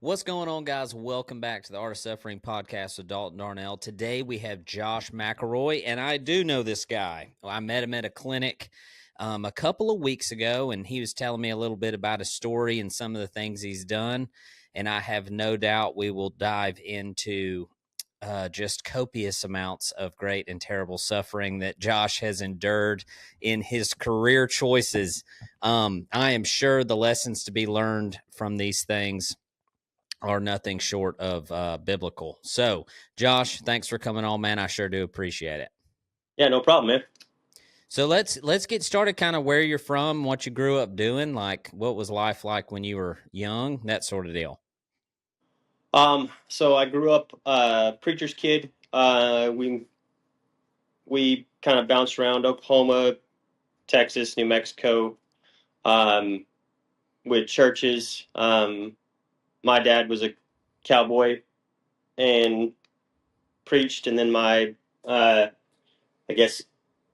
What's going on, guys? Welcome back to the Art of Suffering podcast with Dalton Darnell. Today we have Josh McElroy, and I do know this guy. I met him at a clinic a couple of weeks ago, and he was telling me a little bit about his story and some of the things he's done. And I have no doubt we will dive into just copious amounts of great and terrible suffering that Josh has endured in his career choices. I am sure the lessons to be learned from these things are nothing short of biblical. So, Josh, thanks for coming on, man. I sure do appreciate it. Yeah, no problem, man. So let's get started. Kind of where you're from, what you grew up doing, like what was life like when you were young, that sort of deal. So I grew up preacher's kid. We kind of bounced around Oklahoma, Texas, New Mexico, um, with churches. My dad was a cowboy and preached, and then I guess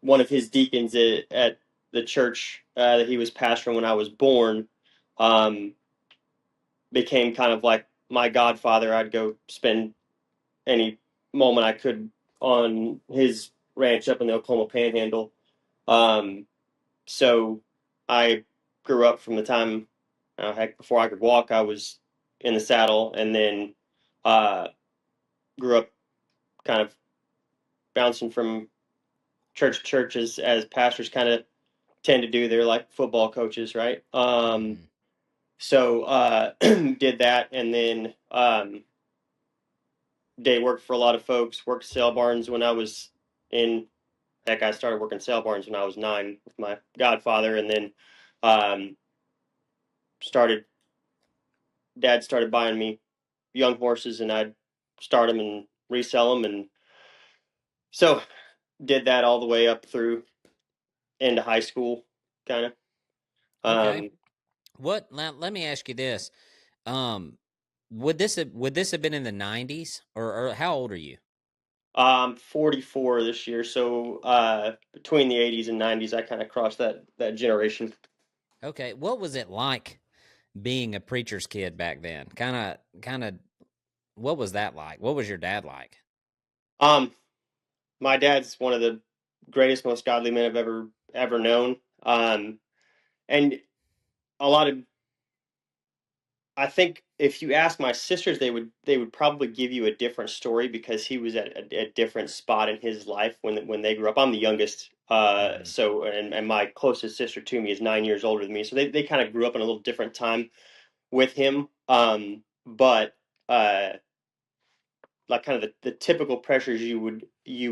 one of his deacons at the church that he was pastoring when I was born, um, became kind of like my godfather. I'd go spend any moment I could on his ranch up in the Oklahoma Panhandle. Um, so I grew up from the time, heck, before I could walk, I was in the saddle, and then uh, grew up kind of bouncing from church to church as pastors kind of tend to do. They're like football coaches, right? Mm-hmm. So did that, and then day worked for a lot of folks. Worked sale barns when I was in heck, I started working sale barns when I was 9 with my godfather, and then um, started. Dad started buying me young horses, and I'd start them and resell them, and so did that all the way up through into high school, kind of. Okay. Um, What? Now, let me ask you this. Um, would this have been in the '90s, or how old are you? I'm 44 this year, so between the 80s and 90s, I kind of crossed that generation. Okay. What was it like being a preacher's kid back then? Kind of. What was that like? What was your dad like? Um, my dad's one of the greatest, most godly men I've ever known. And a lot of I think if you ask my sisters, they would probably give you a different story because he was at a different spot in his life when they grew up. I'm the youngest, Mm-hmm. so and my closest sister to me is 9 years older than me, so they kind of grew up in a little different time with him. But like kind of the typical pressures you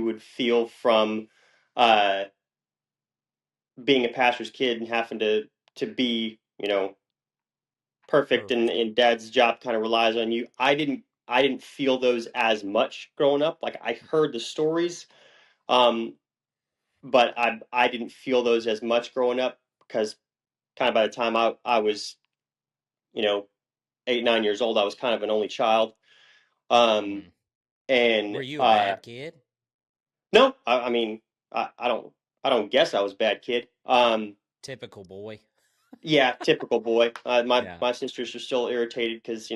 would feel from uh, being a pastor's kid and having to be perfect, and, Perfect. and dad's job kind of relies on you. I didn't feel those as much growing up. Like I heard the stories, um, but I didn't feel those as much growing up because kind of by the time I was, you know, 8, 9 years old, I was kind of an only child. Um, Mm-hmm. and Were you a bad kid? no, I mean I don't guess I was a bad kid. Typical boy. Yeah, typical boy. My Yeah. my sisters are still irritated because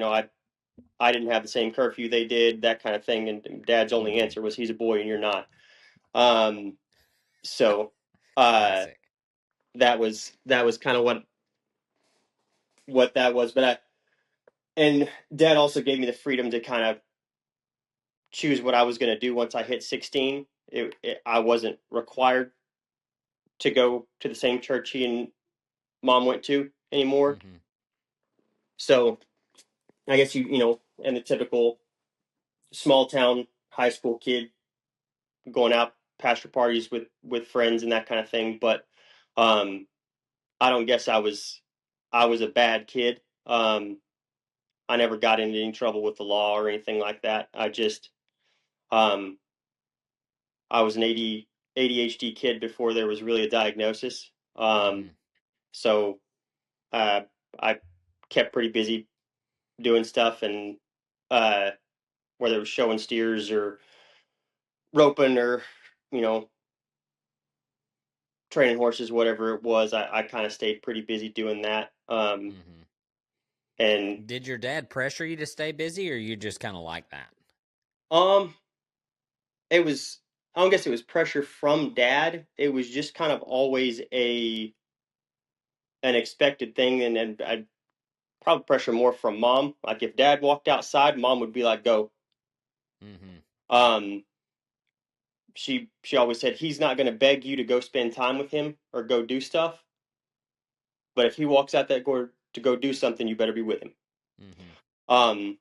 I didn't have the same curfew they did, that kind of thing. And Dad's only Mm-hmm. answer was, "He's a boy and you're not." Um, so uh, Classic. that was kind of what that was. And Dad also gave me the freedom to kind of choose what I was going to do once I hit 16. I wasn't required to go to the same church he and Mom went to anymore. Mm-hmm. So I guess and the typical small town high school kid going out pastor parties with friends and that kind of thing. But um, I don't guess I was a bad kid. I never got into any trouble with the law or anything like that. Um, I was an ADHD kid before there was really a diagnosis. Mm-hmm. So uh, I kept pretty busy doing stuff, and uh, whether it was showing steers or roping or you know training horses, whatever it was, I kind of stayed pretty busy doing that. Mm-hmm. And Did your dad pressure you to stay busy, or you just kind of like that? um, it was, I don't guess it was pressure from dad. It was just kind of always an expected thing, and I'd probably pressure more from mom. Like if dad walked outside, mom would be like, "Go." Mm-hmm. Um, she always said he's not going to beg you to go spend time with him or go do stuff, but if he walks out that door to go do something, you better be with him. Mm-hmm. Um,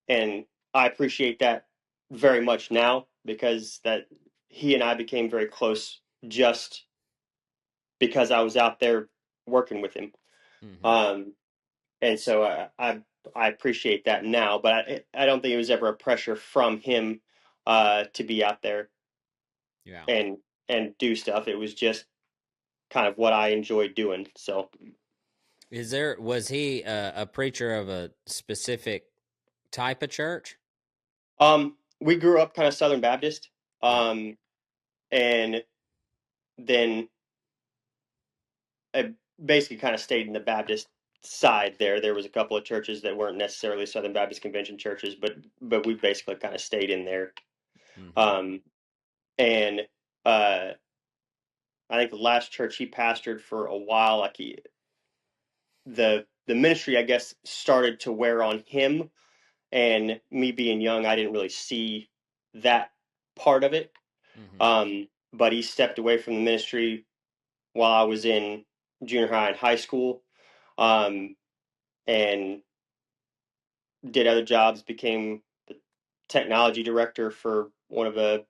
and I appreciate that very much now because that he and I became very close just because I was out there working with him. Mm-hmm. Um, and so I appreciate that now, but I don't think it was ever a pressure from him to be out there Yeah. and do stuff. It was just kind of what I enjoyed doing. So Was he a preacher of a specific type of church? we grew up kind of Southern Baptist, Yeah. and then I basically kind of stayed in the Baptist side there. There was a couple of churches that weren't necessarily Southern Baptist Convention churches, but we basically kind of stayed in there. Mm-hmm. Um, and uh, I think the last church he pastored for a while, like the ministry, I guess, started to wear on him. And me being young, I didn't really see that part of it. Mm-hmm. But he stepped away from the ministry while I was in junior high and high school, um, and did other jobs. Became the technology director for one of the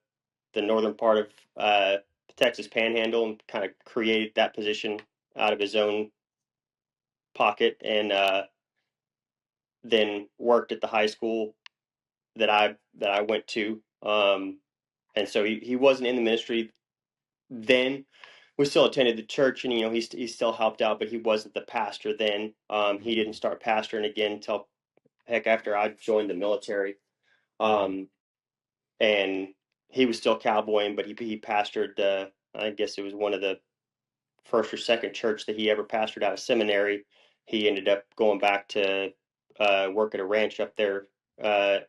northern part of the Texas Panhandle, and kind of created that position out of his own pocket. And then worked at the high school that I went to. And so he wasn't in the ministry then. We still attended the church, and he still helped out, but he wasn't the pastor then. He Mm-hmm. didn't start pastoring again until heck after I joined the military. Mm-hmm. Um, and he was still cowboying, but he pastored. I guess it was one of the first or second church that he ever pastored out of seminary. He ended up going back to work at a ranch up there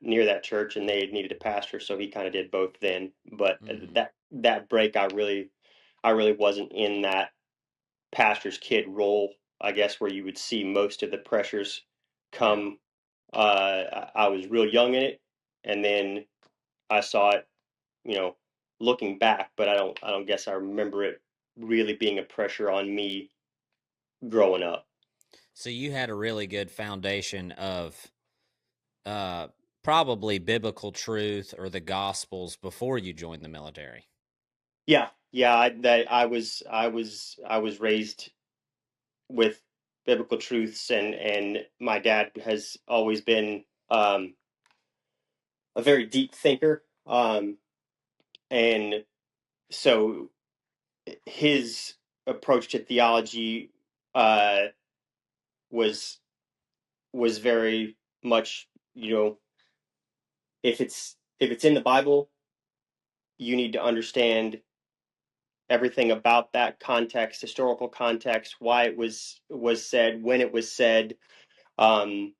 near that church, and they needed a pastor, so he kind of did both then. But Mm-hmm. that break, I really wasn't in that pastor's kid role, I guess, where you would see most of the pressures Yeah. come. I was real young in it, and then I saw it, you know, looking back, but I don't guess I remember it really being a pressure on me growing up. So you had a really good foundation of uh, probably biblical truth or the Gospels before you joined the military. Yeah, yeah, I was raised with biblical truths, and my dad has always been a very deep thinker, and so his approach to theology uh, was very much, if it's in the Bible, you need to understand everything about that context, historical context, why it was said, when it was said, um,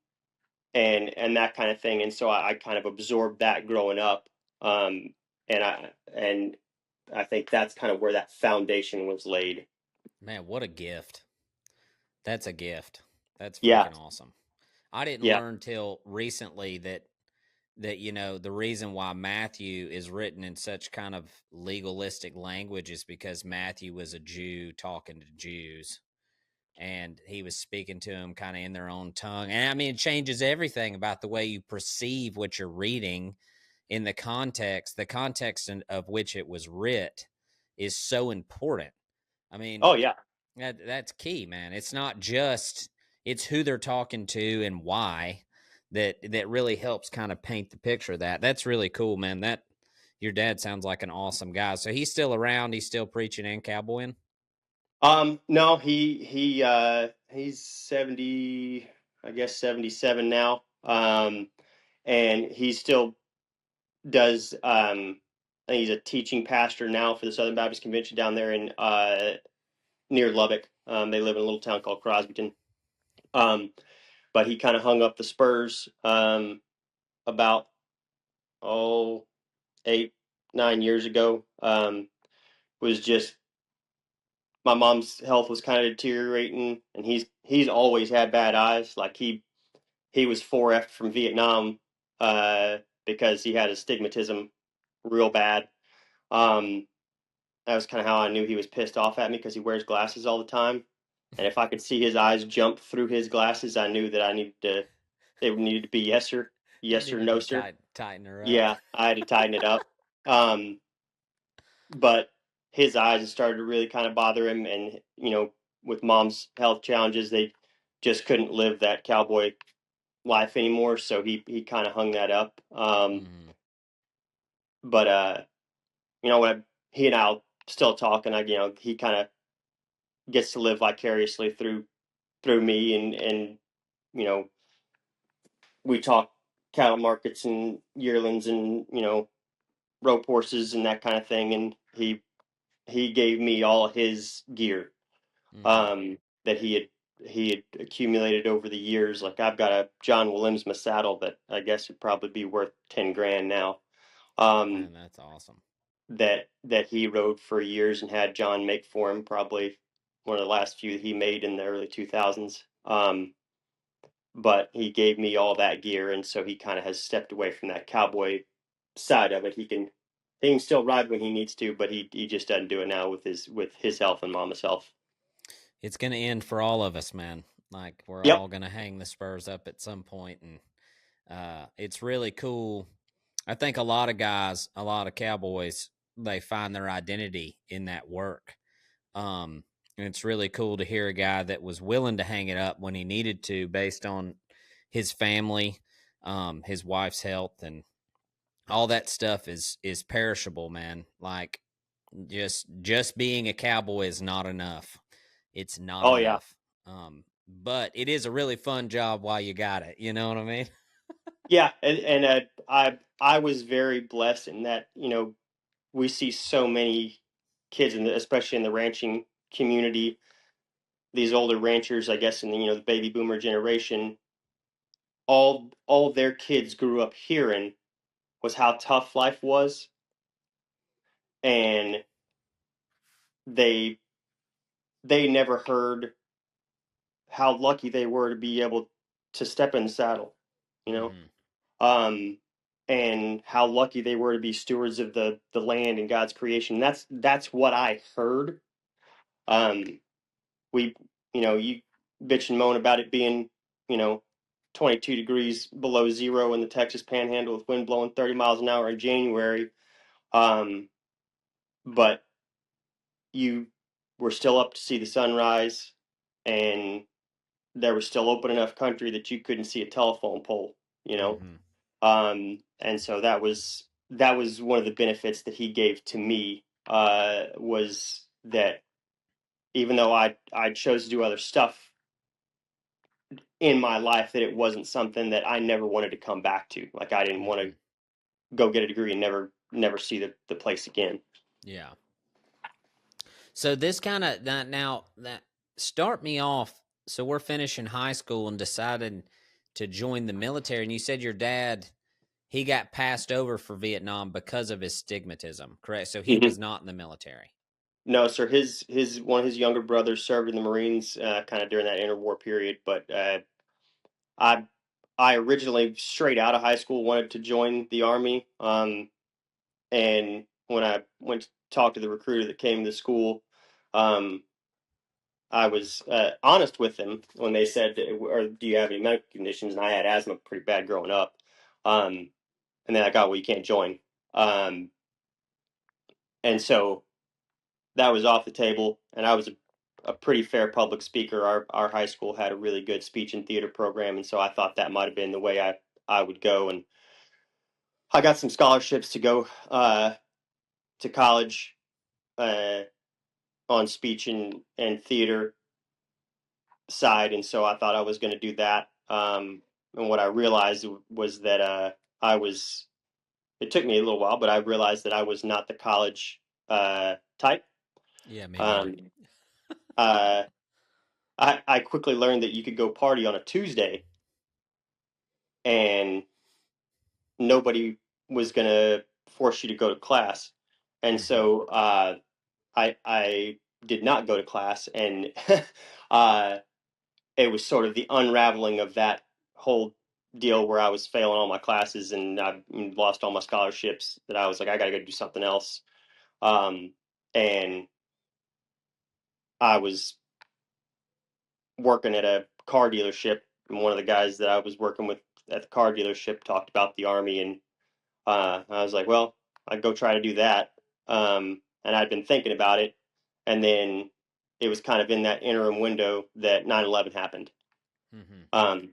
and that kind of thing. And so I kind of absorbed that growing up, and I think that's kind of where that foundation was laid. Man, what a gift. That's a gift. That's Yeah, freaking awesome. I didn't yeah. learn till recently that the reason why Matthew is written in such kind of legalistic language is because Matthew was a Jew talking to Jews, and he was speaking to them kind of in their own tongue. And I mean, it changes everything about the way you perceive what you're reading in the context of which it was writ is so important. I mean, Oh yeah. that's key, man. It's not just it's who they're talking to and why that really helps kind of paint the picture of that. That's really cool, man. That your dad sounds like an awesome guy. So he's still around, he's still preaching and cowboying. No, he's 70, I guess 77 now. And he still does. I think he's a teaching pastor now for the Southern Baptist Convention down there in near Lubbock. They live in a little town called Crosbyton. Um, but he kind of hung up the spurs about oh 8 9 years ago. Was just my mom's health was kind of deteriorating, and he's always had bad eyes. Like he was 4F from Vietnam uh, because he had astigmatism real bad. Um, that was kind of how I knew he was pissed off at me because he wears glasses all the time. And if I could see his eyes jump through his glasses, I knew that I needed to. It needed to be You yes or needed no to sir. tighten her up. Yeah, I had to tighten it up. Um, but his eyes started to really kind of bother him, and with mom's health challenges, they just couldn't live that cowboy life anymore. So he kind of hung that up. Mm-hmm. But when he and I'll still talk, and he kind of gets to live vicariously through me, and you know we talk cattle markets and yearlings and rope horses and that kind of thing, and he gave me all his gear Mm-hmm. um, that he had accumulated over the years. Like I've got a John Willemsma saddle that I guess would probably be worth 10 grand now. Um, Man, that's awesome. that he rode for years and had John make for him. Probably one of the last few he made in the early 2000s. But he gave me all that gear, and so he kind of has stepped away from that cowboy side of it. He can still ride when he needs to, but he just doesn't do it now with his health and mama's health. It's going to end for all of us, man. Like we're Yep. all going to hang the spurs up at some point, and it's really cool. I think a lot of guys, a lot of cowboys, they find their identity in that work. And it's really cool to hear a guy that was willing to hang it up when he needed to, based on his family, his wife's health, and all that stuff is perishable, man. Like just being a cowboy is not enough. It's not Oh yeah. enough. But it is a really fun job while you got it. You know what I mean? Yeah, and I was very blessed in that we see so many kids especially in the ranching community, these older ranchers, I guess, in the baby boomer generation, all their kids grew up hearing was how tough life was, and they they never heard how lucky they were to be able to step in the saddle, you know, Mm-hmm. um, and how lucky they were to be stewards of the land and God's creation. That's what I heard. Um, we, you bitch and moan about it being, you know, 22 degrees below zero in the Texas Panhandle with wind blowing 30 miles an hour in January. Um, but you were still up to see the sunrise, and there was still open enough country that you couldn't see a telephone pole, you know. Mm-hmm. And so that was one of the benefits that he gave to me, was that even though I chose to do other stuff in my life, that it wasn't something that I never wanted to come back to. Like I didn't want Mm-hmm. to go get a degree and never see the place again. Yeah. So this kind of now that start me off. So we're finishing high school and decided to join the military. And you said your dad he got passed over for Vietnam because of his stigmatism, correct? So he Mm-hmm. was not in the military. No, sir. His one of his younger brothers served in the Marines, kind of during that interwar period. But I I originally straight out of high school wanted to join the Army. And when I went to talk to the recruiter that came to school, um, I was honest with them when they said, "Or do you have any medical conditions?" And I had asthma pretty bad growing up. Um, and they're like, "Oh, well, you can't join." Um, and so that was off the table. And I was a pretty fair public speaker. Our high school had a really good speech and theater program, and so I thought that might have been the way I would go. And I got some scholarships to go to college, uh, on speech and theater side, and so I thought I was going to do that. And what I realized was that I was. It took me a little while, but I realized that I was not the college type. Yeah, me neither. Um, uh, I quickly learned that you could go party on a Tuesday, and nobody was going to force you to go to class. And Mm-hmm. so I did not go to class, and uh, it was sort of the unraveling of that whole deal where I was failing all my classes and I lost all my scholarships, that I was like, I got to go do something else. Um, and I was working at a car dealership, and one of the guys that I was working with at the car dealership talked about the Army, and I was like, well, I'd go try to do that. And I'd been thinking about it, and then it was kind of in that interim window that 9/11 happened. Mm-hmm. Um,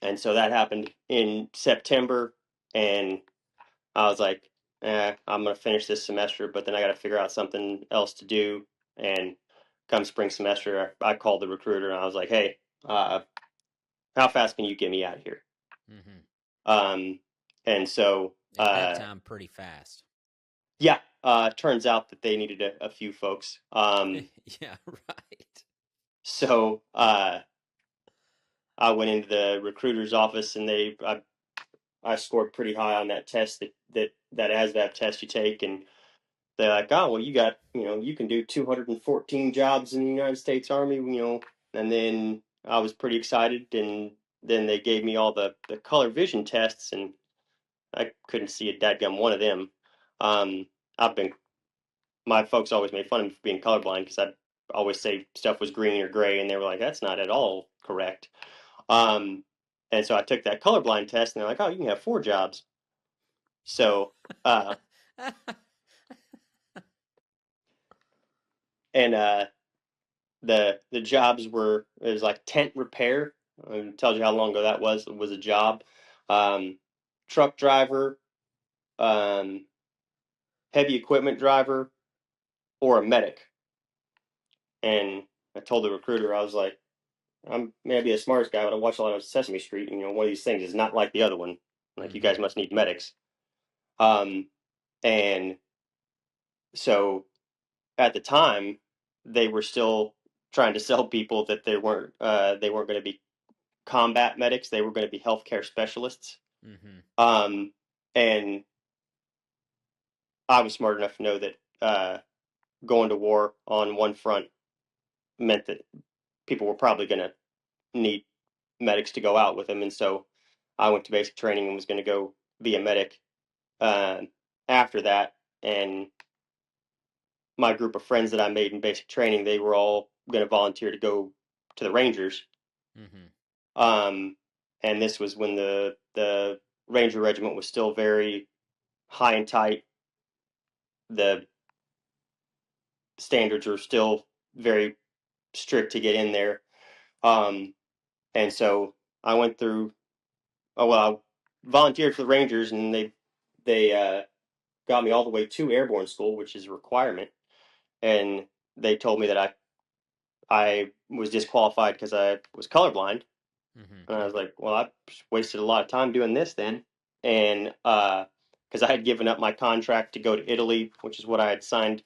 and so that happened in September, and I was like, I'm gonna finish this semester, but then I got to figure out something else to do. And come spring semester, I called the recruiter and I was like, hey, how fast can you get me out of here? Mm-hmm. Um, and so, At that time, pretty fast. yeah, turns out that they needed a few folks. Yeah, right. So I went into the recruiter's office, and I scored pretty high on that test, that ASVAB test you take, and they're like, oh, well, you can do 214 jobs in the United States Army. And then I was pretty excited, and then they gave me all the color vision tests, and I couldn't see a dadgum one of them. Um, I've been My folks always made fun of me for being colorblind because I'd always say stuff was green or gray, and they were like, that's not at all correct. Um, and so I took that colorblind test, and they're like, oh, you can have 4 jobs. So, uh, and the jobs it was like tent repair. Tells you how long ago that was. It was a job. Um, Truck driver, um, heavy equipment driver, or a medic. And I told the recruiter, I was like, I'm maybe the smartest guy, but I watch a lot of Sesame Street, and one of these things is not like the other one. Like, you Mm-hmm. guys must need medics. Um, and so at the time, they were still trying to sell people that they weren't going to be combat medics. They were going to be healthcare specialists. Mm-hmm. Um, and I was smart enough to know that going to war on one front meant that people were probably going to need medics to go out with them, and so I went to basic training and was going to go be a medic uh, after that. And my group of friends that I made in basic training, they were all going to volunteer to go to the Rangers. Mm-hmm. Um, and this was when the Ranger Regiment was still very high and tight. The standards were still very strict to get in there. Um, and so I went through. Oh well, I volunteered for the Rangers, and they got me all the way to airborne school, which is a requirement. And they told me that I was disqualified because I was colorblind. Mm-hmm. And I was like, well, I wasted a lot of time doing this then. And because I had given up my contract to go to Italy, which is what I had signed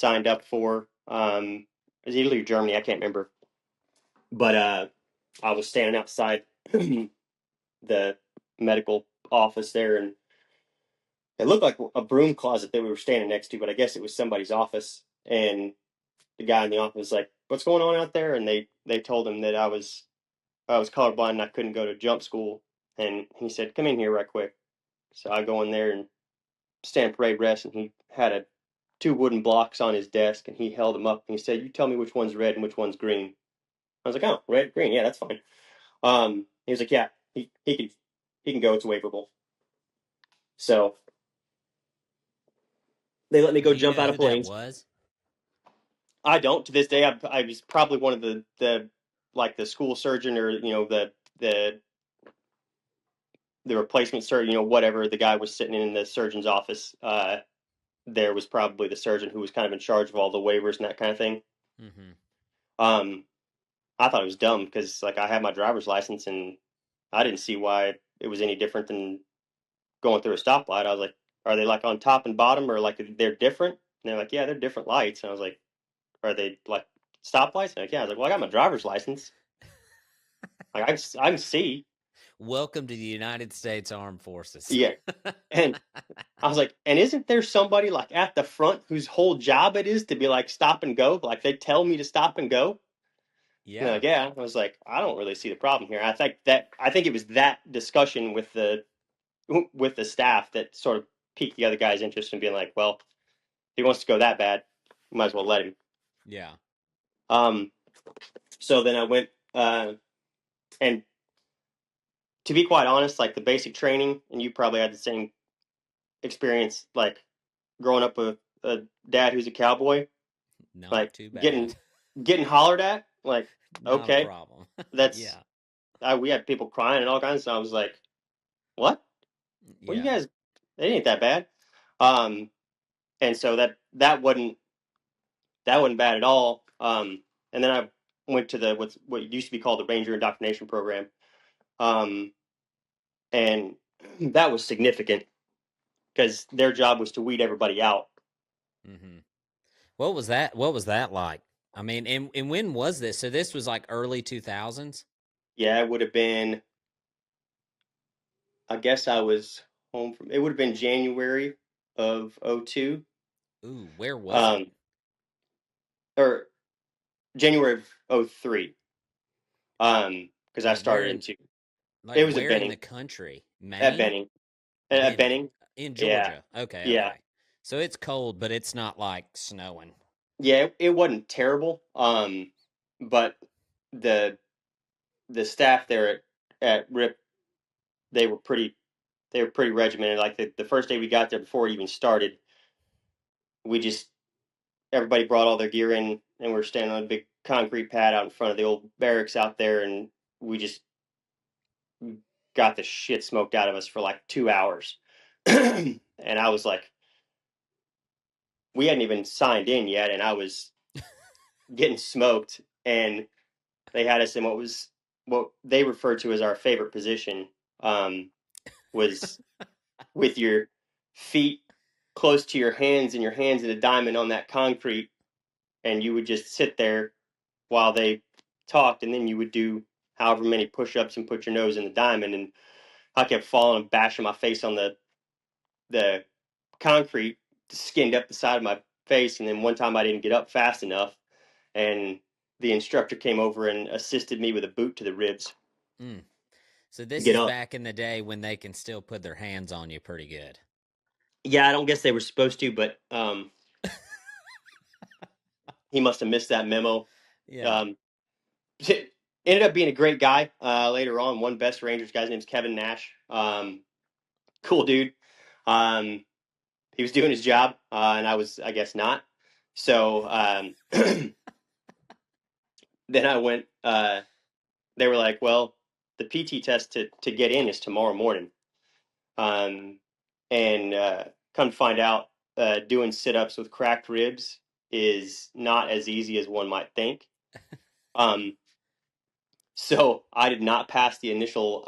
up for. It was Italy or Germany, I can't remember. But I was standing outside the medical office there, and it looked like a broom closet that we were standing next to, but I guess it was somebody's office. And the guy in the office was like, "What's going on out there?" And they told him that I was colorblind and I couldn't go to jump school. And he said, "Come in here right quick." So I go in there and stand parade rest, and he had two wooden blocks on his desk, and he held them up and he said, "You tell me which one's red and which one's green." I was like, "Oh, red, green, yeah, that's fine." He was like, "Yeah, he can go. It's waiverable." So they let me go Do you jump know out of who that planes. was? I don't to this day. I was probably one of the like the school surgeon, or the the replacement surgeon, whatever. The guy was sitting in the surgeon's office. There was probably the surgeon who was kind of in charge of all the waivers and that kind of thing. Mm-hmm. Um, I thought it was dumb because like I had my driver's license, and I didn't see why it was any different than going through a stoplight. I was like, are they like on top and bottom, or like they're different? And they're like, yeah, they're different lights. And I was like, are they like stoplights? And like, yeah. I was like, well, I got my driver's license. Like I can see. Welcome to the United States Armed Forces. Yeah. And I was like, and isn't there somebody like at the front whose whole job it is to be like stop and go? Like they tell me to stop and go. And they're Yeah. like, yeah. I was like, I don't really see the problem here. I think it was that discussion with the staff that sort of piqued the other guy's interest in being like, well, if he wants to go that bad, we might as well let him. Yeah. Um, so then I went, and to be quite honest, like the basic training, and you probably had the same experience, like growing up with a dad who's a cowboy, Not like too bad. getting hollered at, like Not a okay, problem. that's Yeah. we had people crying and all kinds of stuff. I was like, what? What you Yeah. guys? It ain't that bad. Um, and so that wasn't bad at all. And then I went to the what used to be called the Ranger Indoctrination Program, um, and that was significant because their job was to weed everybody out. hmm What was that? What was that like? I mean, and when was this? So this was like early 2000s? Yeah, it would have been. I guess I was home from. It would have been January of '02, Ooh, where was it? um, or January of '03, because I Like where started in into. like It was where in the country? At Maine? Benning, at Benning. Benning. In Yeah, Georgia. Okay, yeah, okay. So it's cold, but it's not like snowing. yeah. It wasn't terrible. But the the staff there at RIP, they were pretty they were pretty regimented. Like the first day we got there before it even started, we just everybody brought all their gear in and we were standing on a big concrete pad out in front of the old barracks out there and we just got the shit smoked out of us for like 2 hours. And I was like, we hadn't even signed in yet and I was getting smoked and they had us in what they referred to as our favorite position, was with your feet close to your hands and your hands in a diamond on that concrete, and you would just sit there while they talked, and then you would do however many push-ups and put your nose in the diamond. And I kept falling and bashing my face on the concrete, skinned up the side of my face. And then one time I didn't get up fast enough, and the instructor came over and assisted me with a boot to the ribs Mm. So to this get is up. back in the day when they can still put their hands on you pretty good. Yeah, I don't guess they were supposed to, but he must have missed that memo. Yeah. Um, ended up being a great guy later on. One best Rangers guy's name's Kevin Nash. Cool dude. Um, he was doing his job, and I was, I guess, not. So then I went. They were like, "Well, the PT test to get in is tomorrow morning." Um, and come to find out, doing sit ups with cracked ribs is not as easy as one might think. Um, so I did not pass the initial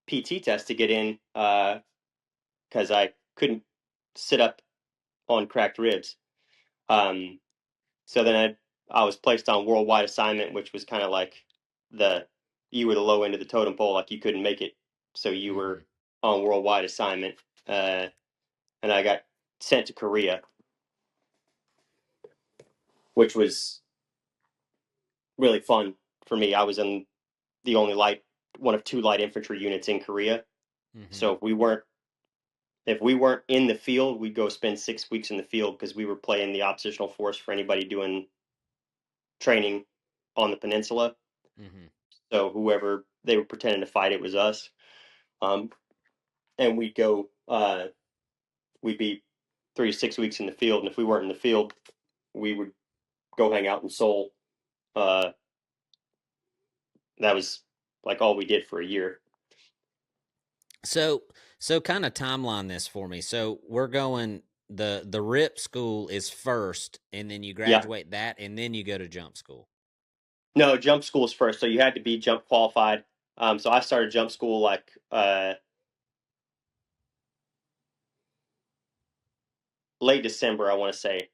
PT test to get in because I couldn't sit up on cracked ribs. Um, so then I was placed on worldwide assignment, which was kind of like the you were the low end of the totem pole, like you couldn't make it, so you hmm were on worldwide assignment, and I got sent to Korea, which was really fun for me. I was in the only one of two light infantry units in Korea, hmm so if we weren't in the field, we'd go spend 6 weeks in the field because we were playing the oppositional force for anybody doing training on the peninsula. hmm So whoever they were pretending to fight, it was us. Um, and we'd go, we'd be 3 to 6 weeks in the field. And if we weren't in the field, we would go hang out in Seoul. Uh, that was like all we did for a year. So so kind of timeline this for me. So we're going the RIP school is first, and then you Yeah. graduate that, and then you go to jump school. No, jump school's first. So you had to be jump qualified. So I started jump school like late December, I want to say,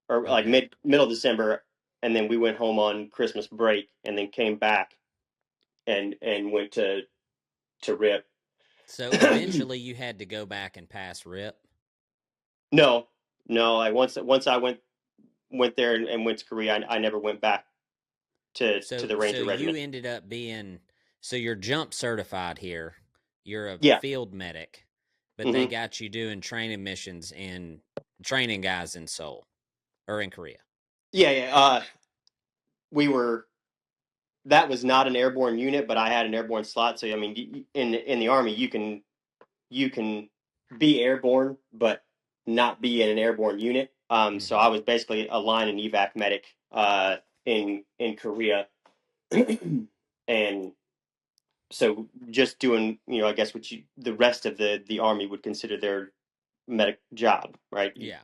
or like Okay. middle December, and then we went home on Christmas break, and then came back and went to to RIP. So eventually you had to go back and pass RIP. No, no. Like once I went there and went to Korea, I never went back to So the so Ranger you Regiment. ended up being so you're jump certified here. You're a Yeah. field medic, but they Hmm. got you doing training missions in training guys in Seoul or in Korea. Yeah, yeah. We were that was not an airborne unit, but I had an airborne slot. So I mean, in the Army, you can be airborne, but not be in an airborne unit. So Mm-hmm. I was basically a line and evac medic in Korea, and so just doing I guess what the rest of the Army would consider their medic job, right? Yeah.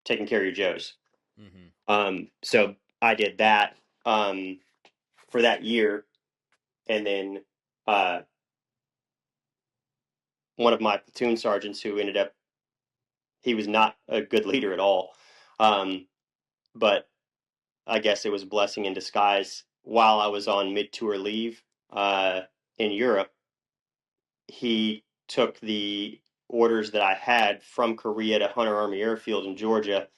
Taking care of your Joes. Mm-hmm. So I did that for that year, and then uh, one of my platoon sergeants who ended up he was not a good leader at all, but I guess it was a blessing in disguise. While I was on mid tour leave in Europe, he took the orders that I had from Korea to Hunter Army Airfield in Georgia,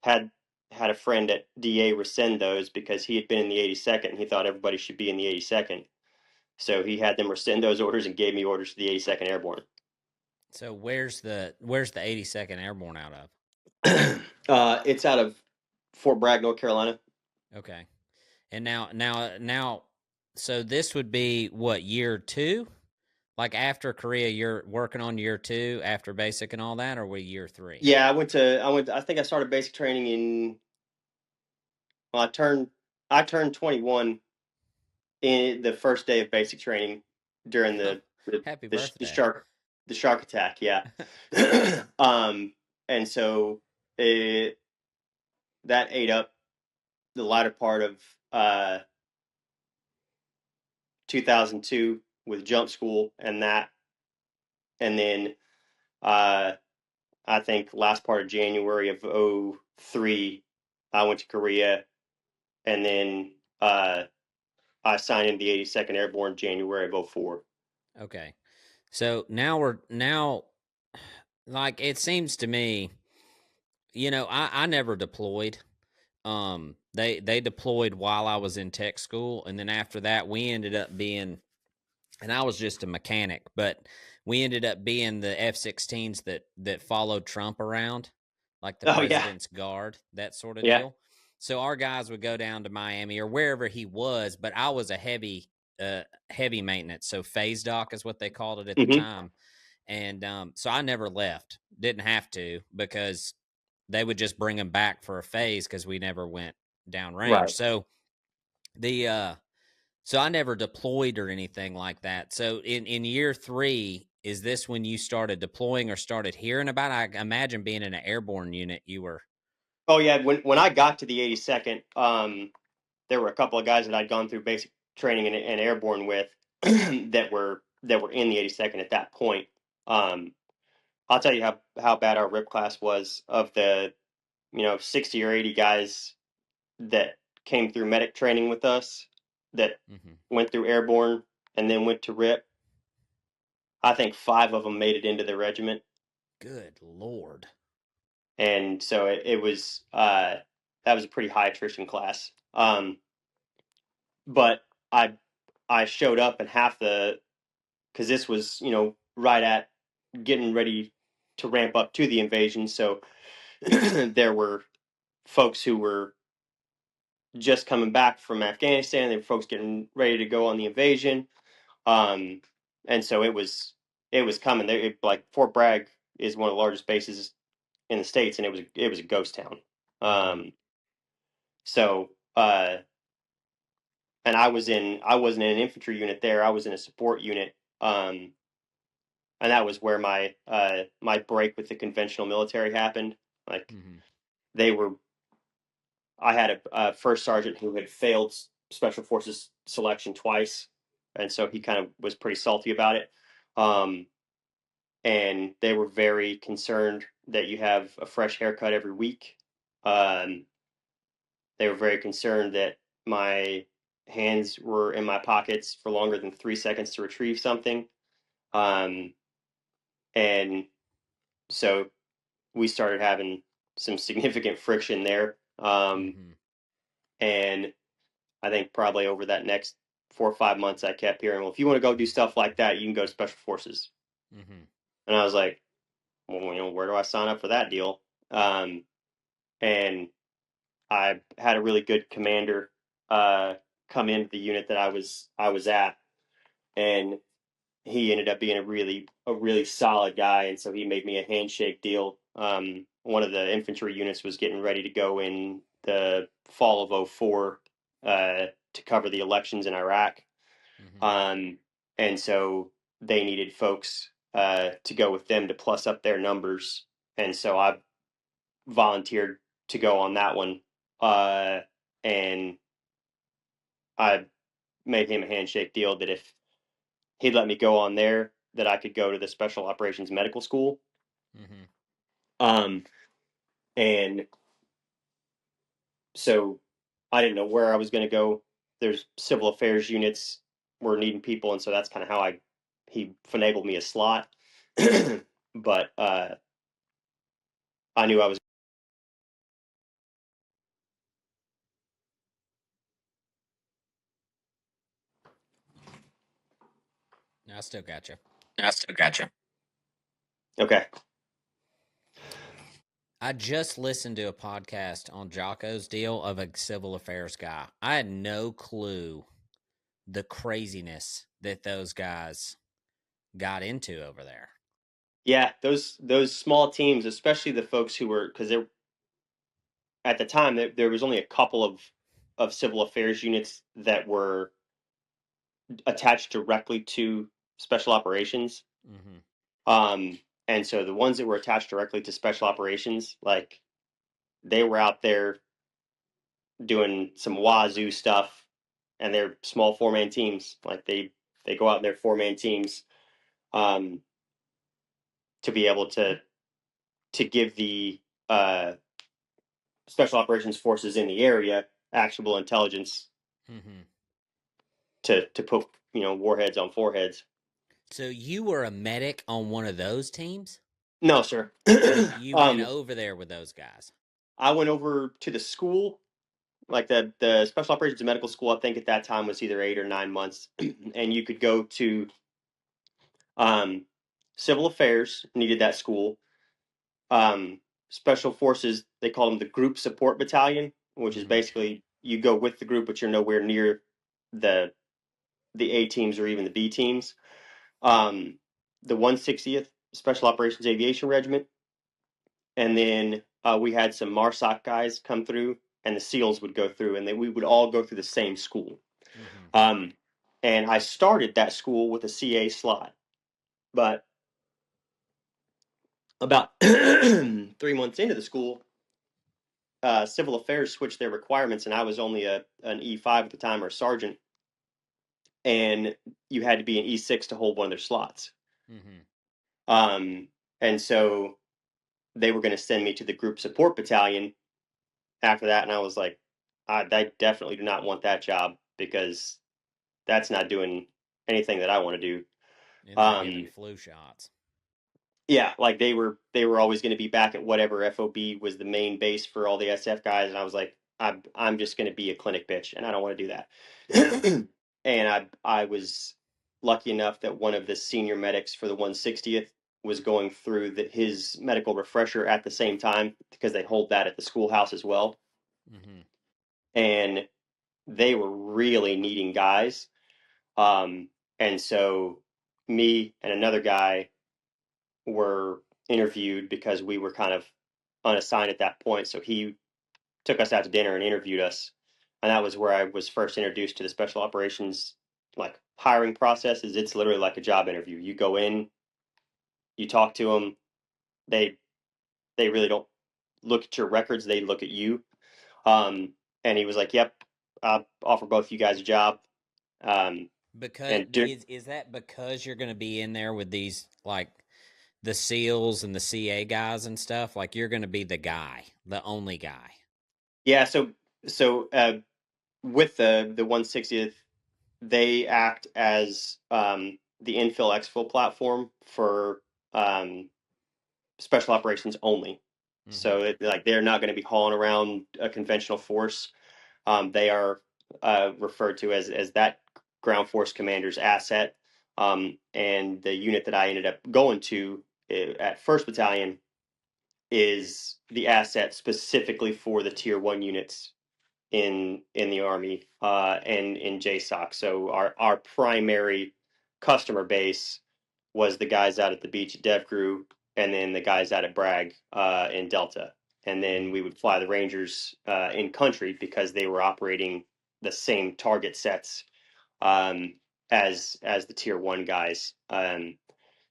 had had a friend at DA rescind those because he had been in the 82nd and he thought everybody should be in the 82nd. So he had them rescind those orders and gave me orders to the 82nd Airborne. So where's the 82nd Airborne out of? It's out of Fort Bragg, North Carolina. Okay. And now, so this would be what, year two? Like after Korea, you're working on year two after basic and all that, or we year three? Yeah, I think I started basic training well, I turned 21 in the first day of basic training during the the, Happy the, the birthday. shark attack. Yeah. And so it, that ate up the latter part of uh 2002 with jump school and then uh I think last part of January of '03 I went to Korea, and then I signed in the 82nd Airborne January of '04. Okay. So now like it seems to me, I never deployed. They deployed while I was in tech school, and then after that we ended up being, and I was just a mechanic, but we ended up being the F-16s that followed Trump around, like the Oh yeah, president's guard, that sort of yeah. deal. So our guys would go down to Miami or wherever he was, but I was a heavy maintenance, so phase dock is what they called it at the Hmm. time, and so I never left, didn't have to because they would just bring him back for a phase because we never went downrange. Right. The so I never deployed or anything like that. So in year three, is this when you started deploying or started hearing about it? I imagine being in an airborne unit, you were. Oh yeah. When I got to the 82nd, there were a couple of guys that I'd gone through basic training and airborne with that were in the 82nd at that point. Um, I'll tell you how bad our RIP class was. Of the 60 or 80 guys that came through medic training with us, that Mm-hmm. went through airborne and then went to RIP. I think five of them made it into the regiment, Good Lord. and so it was that was a pretty high attrition class. But I showed up, and half the because this was right at getting ready to ramp up to the invasion, so there were folks who were just coming back from Afghanistan. There were folks getting ready to go on the invasion, um, and so it was coming. Like Fort Bragg is one of the largest bases in the states, and it was a ghost town. Mm-hmm. Um, so and I wasn't in an infantry unit there. I was in a support unit, and that was where my break with the conventional military happened. Like Mm-hmm. they were, I had a first sergeant who had failed special forces selection twice, and so he kind of was pretty salty about it. Um, and they were very concerned that you have a fresh haircut every week. Um, they were very concerned that my hands were in my pockets for longer than 3 seconds to retrieve something. Um, and so we started having some significant friction there. Mm-hmm. And I think probably over that next 4 or 5 months, I kept hearing, well, if you want to go do stuff like that, you can go to special forces. Mm-hmm. And I was like, well, where do I sign up for that deal? Um, and I had a really good commander uh, come into the unit that I was at, and he ended up being a really solid guy, and so he made me a handshake deal. One of the infantry units was getting ready to go in the fall of '04 to cover the elections in Iraq, Mm-hmm. um, and so they needed folks to go with them to plus up their numbers, and so I volunteered to go on that one, and I made him a handshake deal that if he'd let me go on there, that I could go to the Special Operations Medical School. Mm-hmm. Um, and so I didn't know where I was going to go. There's civil affairs units were needing people, and so that's kind of how he finagled me a slot. But I knew I was. I still got you. I still gotcha. Okay. I just listened to a podcast on Jocko's deal of a civil affairs guy. I had no clue the craziness that those guys got into over there. Yeah, those small teams, especially the folks who were, because there at the time there was only a couple of civil affairs units that were attached directly to special operations. Mm-hmm. Um, and so the ones that were attached directly to special operations, like they were out there doing some wazoo stuff, and they're small 4-man teams. Like they go out in their 4-man teams um, to be able to give the special operations forces in the area actionable intelligence Mm-hmm. to put warheads on foreheads. So you were a medic on one of those teams? No, sir. You went over there with those guys. I went over to the school, like the special operations and medical school. I think at that time was either 8 or 9 months, and you could go to um, civil affairs needed that school. Um, Special forces, they call them the group support battalion, which is Mm-hmm. basically you go with the group, but you're nowhere near the the A teams or even the B teams. Um, the 160th Special Operations Aviation Regiment, and then we had some MARSOC guys come through, and the SEALs would go through, and we would all go through the same school. Mm-hmm. Um, and I started that school with a CA slot, but about 3 months into the school, civil affairs switched their requirements, and I was only an E5 at the time or a sergeant, and you had to be an E6 to hold one of their slots. Mm-hmm. Um, and so they were going to send me to the group support battalion after that, and I was like, I definitely do not want that job because that's not doing anything that I want to do. And they're giving Um, flu shots. yeah, like they were always going to be back at whatever FOB was the main base for all the SF guys, and I was like, I'm just going to be a clinic bitch, and I don't want to do Mm-hmm. that. And I was lucky enough that one of the senior medics for the 160th was going through his medical refresher at the same time because they hold that at the schoolhouse as well, Mm-hmm. and they were really needing guys. Um, and so me and another guy were interviewed because we were kind of unassigned at that point. So he took us out to dinner and interviewed us. And that was where I was first introduced to the special operations like hiring process. Is it's literally like a job interview. You go in, you talk to them. They they really don't look at your records. They look at you. And he was like, "Yep, I'll offer both you guys a job." Um, Because and is that because you're going to be in there with these like the SEALs and the CA guys and stuff? Like you're going to be the guy, the only guy. yeah, with the 160th, they act as the infill exfil platform for um, special operations only. Mm-hmm. So like they're not going to be hauling around a conventional force. They are referred to as that ground force commander's asset. And the unit that I ended up going to at First Battalion is the asset specifically for the Tier 1 units in the Army and in JSOC. So our primary customer base was the guys out at the beach at DevGru, and then the guys out at Bragg in Delta. And then we would fly the Rangers in country because they were operating the same target sets um, as the Tier 1 guys.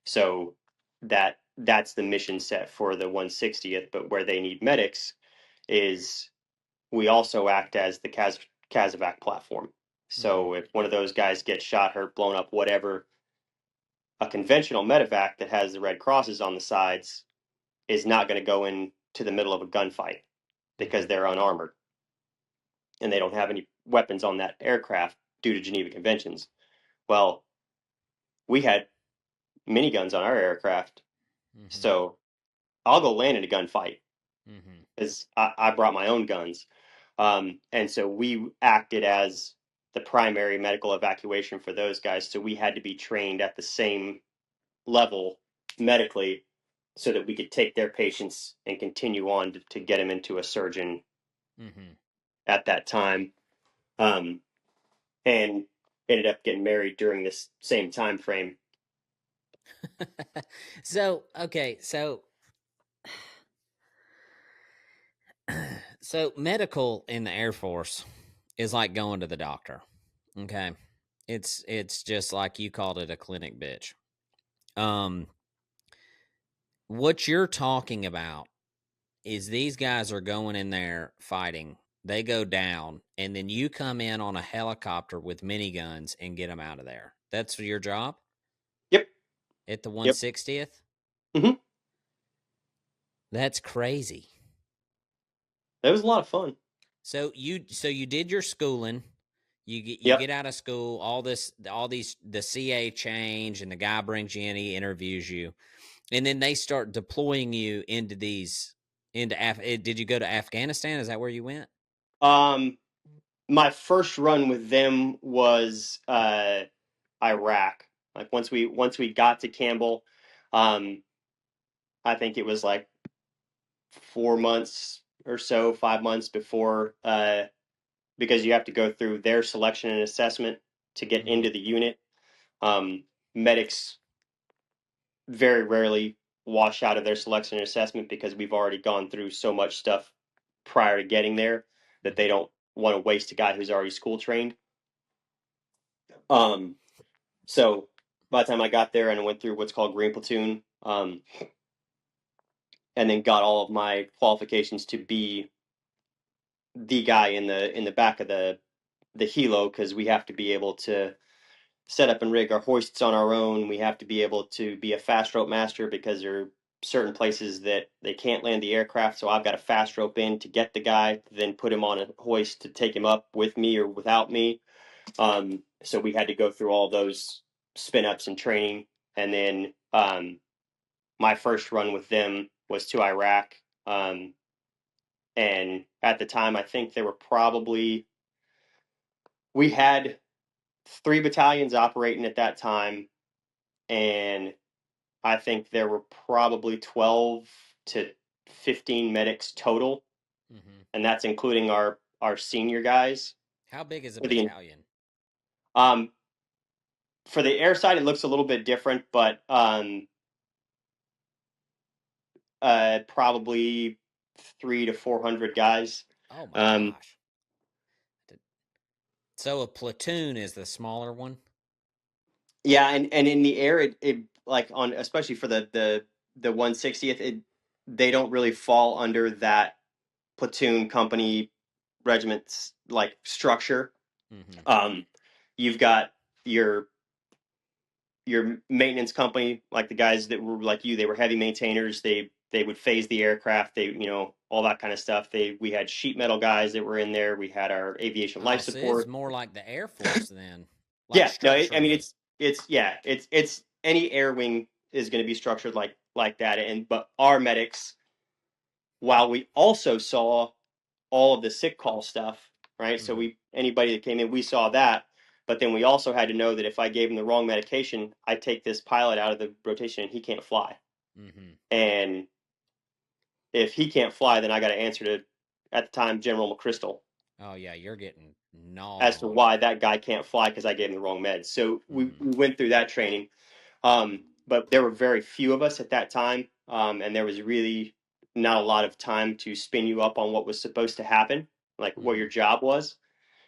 So that's the mission set for the 160th. But where they need medics is we also act as the Casevac platform. Mm-hmm. So if one of those guys gets shot, hurt, blown up, whatever, a conventional medevac that has the red crosses on the sides is not going to go into the middle of a gunfight because Mm-hmm. they're unarmored and they don't have any weapons on that aircraft due to Geneva Conventions. Well, we had miniguns on our aircraft, Mm-hmm. so I'll go land in a gunfight Mm-hmm. as I brought my own guns. And so we acted as the primary medical evacuation for those guys. So we had to be trained at the same level medically so that we could take their patients and continue on to get them into a surgeon Mm-hmm. at that time. Um, and ended up getting married during this same time frame. So okay, so medical in the Air Force is like going to the doctor. Okay, it's just like you called it, a clinic bitch. Um, what you're talking about is these guys are going in there fighting. They go down, and then you come in on a helicopter with miniguns and get them out of there. That's your job Yep. at the Yep. 160th. Hmm. That's crazy. That was a lot of fun. So you did your schooling. You Yep. get out of school. All these the CA change, and the guy brings you in. He interviews you, and then they start deploying you into these into Did you go to Afghanistan? Is that where you went? Um, my first run with them was Iraq. Like once we got to Campbell, um, I think it was like 4 months or so, 5 months before, because you have to go through their selection and assessment to get Mm-hmm. into the unit. Medics very rarely wash out of their selection and assessment because we've already gone through so much stuff prior to getting there that they Mm-hmm. don't want to waste a guy who's already school trained. Um, so by the time I got there and I went through what's called Green Platoon, and then got all of my qualifications to be the guy in the back of the helo because we have to be able to set up and rig our hoists on our own. We have to be able to be a fast rope master because there are certain places that they can't land the aircraft. So I've got to fast rope in to get the guy, then put him on a hoist to take him up with me or without me. So we had to go through all those spin ups and training. And then my first run with them was to Iraq. And at the time, I think there were probably, we had 3 battalions operating at that time. And I think there were probably 12 to 15 medics total. Mm-hmm. And that's including our senior guys. How big is a For the, battalion? um, for the air side, it looks a little bit different, but probably 300 to 400 guys. Oh my Um, gosh! So a platoon is the smaller one. yeah, and in the air, it like on especially for the 160th, they don't really fall under that platoon company regiment like structure. Mm-hmm. Um, you've got your your maintenance company, like the guys that were like you, they were heavy maintainers. They would phase the aircraft. They all that kind of stuff. We had sheet metal guys that were in there. We had our aviation Oh, life so it's support. more like the Air Force then, like Yeah, no, I mean structurally. it's any air wing is going to be structured like that. And but our medics, while we also saw all of the sick call stuff, right? So Mm-hmm. anybody that came in, we saw that. But then we also had to know that if I gave him the wrong medication, I take this pilot out of the rotation and he can't fly. Mm-hmm. And if he can't fly, then I got to answer to, at the time, General McChrystal Oh yeah, you're getting as to gnawed. why that guy can't fly because I gave him the wrong meds. So Mm-hmm. we went through that training. But there were very few of us at that time, and there was really not a lot of time to spin you up on what was supposed to happen, like what Mm-hmm. your job was.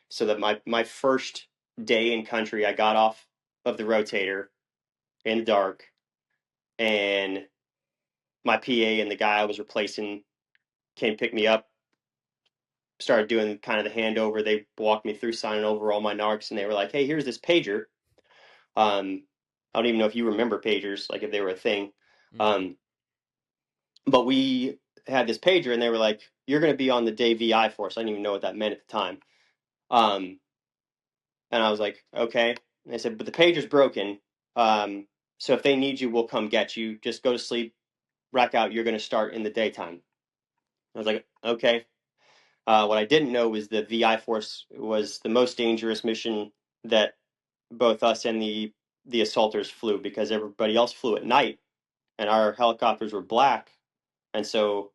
So that my first day in country, I got off of the rotator in the dark, and my PA and the guy I was replacing came pick me up, started doing kind of the handover. They walked me through signing over all my narcs, and they were like, "Hey, here's this pager." I don't even know if you remember pagers, like if they were a thing. Mm-mm. Um, but we had this pager, and they were like, "You're going to be on the day VI force." I didn't even know what that meant at the time. Um, and I was like, "Okay." And they said, "But the pager's broken. Um, so if they need you, we'll come get you. Just go to sleep, rack out. You're going to start in the daytime." I was like, "Okay." What I didn't know was the VI force was the most dangerous mission that both us and the assaulters flew, because everybody else flew at night and our helicopters were black, and so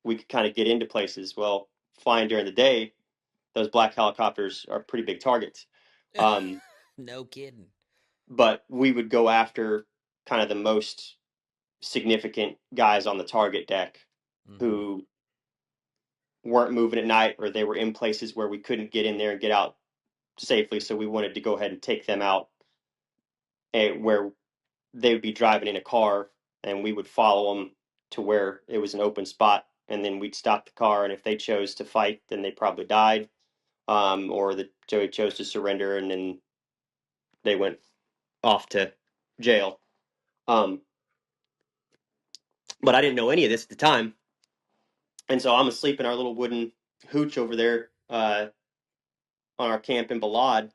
we could kind of get into places. Well, flying during the day, those black helicopters are pretty big targets. Um, No kidding. but we would go after kind of the most significant guys on the target deck Mm-hmm. who weren't moving at night, or they were in places where we couldn't get in there and get out safely. So we wanted to go ahead and take them out, where they would be driving in a car, and we would follow them to where it was an open spot, and then we'd stop the car. And if they chose to fight, then they probably died, or the Joey chose to surrender, and then they went off to jail. Um, but I didn't know any of this at the time, and so I'm asleep in our little wooden hooch over there on our camp in Balad,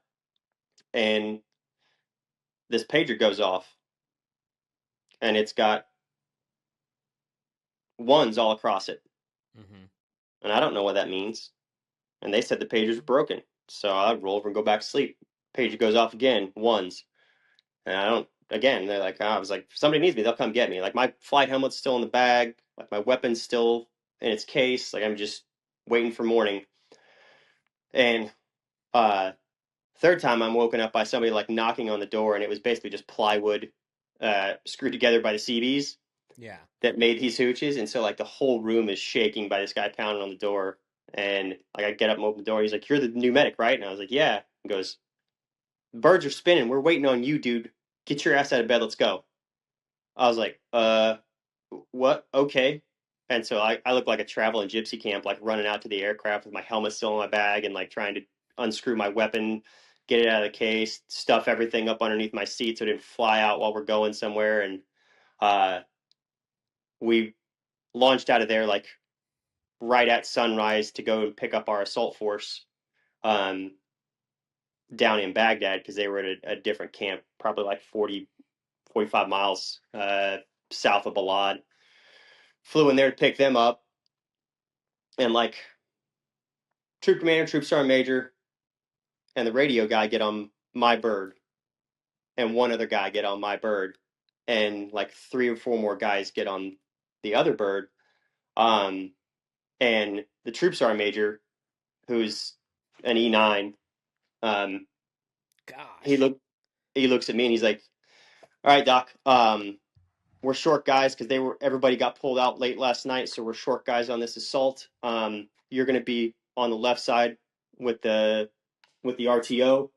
and this pager goes off, and it's got ones all across it, Mm-hmm. and I don't know what that means. And they said the pagers were broken, so I roll over and go back to sleep. Pager goes off again, ones, and I don't. Again, they're like, I was like, if somebody needs me, they'll come get me. Like my flight helmet's still in the bag, like my weapon's still in its case. Like I'm just waiting for morning. And uh, third time, I'm woken up by somebody like knocking on the door, and it was basically just plywood screwed together by the CBs Yeah. that made these hooches. And so like the whole room is shaking by this guy pounding on the door. And like I get up and open the door. He's like, "You're the new medic, right?" And I was like, "Yeah." He goes, "Birds are spinning. We're waiting on you, dude. Get your ass out of bed. Let's go." I was like, what? Okay. And so I look like a traveling gypsy camp, like running out to the aircraft with my helmet still in my bag and like trying to unscrew my weapon, get it out of the case, stuff everything up underneath my seat so it didn't fly out while we're going somewhere. And uh, we launched out of there like right at sunrise to go and pick up our assault force um, down in Baghdad, because they were at a different camp, probably like 45 miles south of Balad. Flew in there to pick them up, and like troop commander, troop sergeant major, and the radio guy get on my bird, and one other guy get on my bird, and like three or four more guys get on the other bird. Um, and the troop sergeant major, who's an E9, um, he Gosh. look he looks at me and he's like, "All right, Doc, we're short guys because everybody got pulled out late last night, so we're short guys on this assault. You're going to be on the left side with the RTO,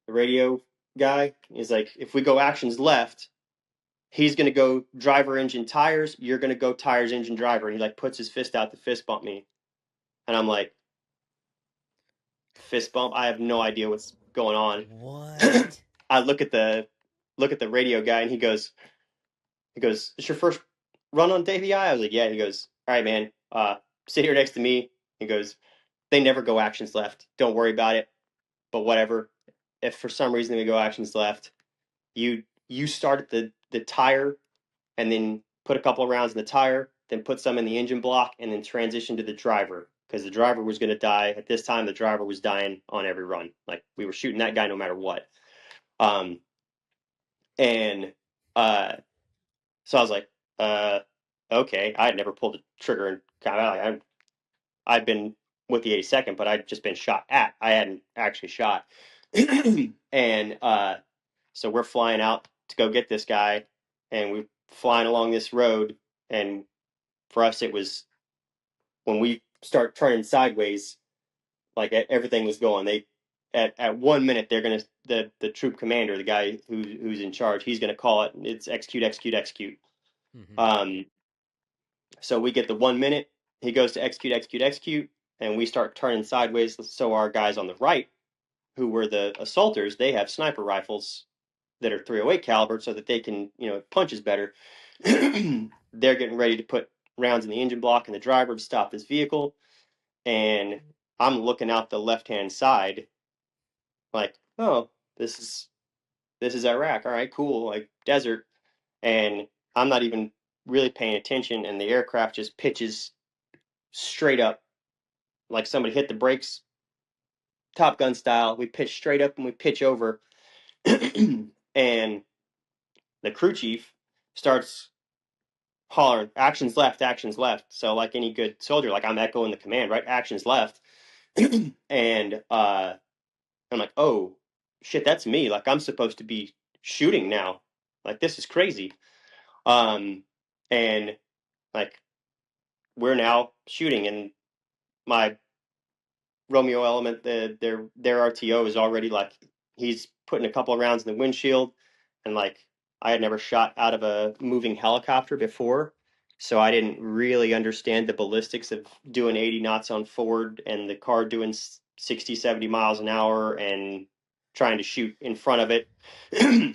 the radio guy. He's like, if we go actions left, he's going to go driver, engine, tires. You're going to go tires, engine, driver." And he like puts his fist out to fist bump me, and I'm like, fist bump? I have no idea what's going on. What? I look at the radio guy, and he goes, "It's your first run on Davy I?" was like, "Yeah." He goes, "All right, man. Sit here next to me." He goes, "They never go actions left. Don't worry about it. But whatever. If for some reason they go actions left, you start at the tire and then put a couple of rounds in the tire, then put some in the engine block, and then transition to the driver because the driver was going to die at this time. The driver was dying on every run. Like we were shooting that guy no matter what. Um, and so I was like, uh, okay. I had never pulled the trigger and I'd been with the 82nd, but I'd just been shot at. I hadn't actually shot. And so we're flying out to go get this guy, and we're flying along this road. And for us, it was when we start turning sideways, like everything was going. They at 1 minute they're gonna the troop commander, the guy who's in charge, he's gonna call it. It's execute, execute, execute. Mm-hmm. Um, so we get the 1 minute. He goes to execute, execute, execute, and we start turning sideways. So our guys on the right, who were the assaulters, they have sniper rifles that are 308 caliber, so that they can, punches better. They're getting ready to put rounds in the engine block and the driver to stop this vehicle, and I'm looking out the left hand side, like, oh, this is Iraq. All right, cool, like desert, and I'm not even really paying attention, and the aircraft just pitches straight up, like somebody hit the brakes, Top Gun style. We pitch straight up and we pitch over, and the crew chief starts hollering, actions left, actions left. So like any good soldier, like I'm echoing the command, right? Actions left. And I'm like, oh shit, that's me. Like I'm supposed to be shooting now. Like this is crazy. Um and like we're now shooting, and my Romeo element, their RTO is already like he's putting a couple of rounds in the windshield, and like I had never shot out of a moving helicopter before, so I didn't really understand the ballistics of doing 80 knots on forward and the car doing 60, 70 miles an hour and trying to shoot in front of it.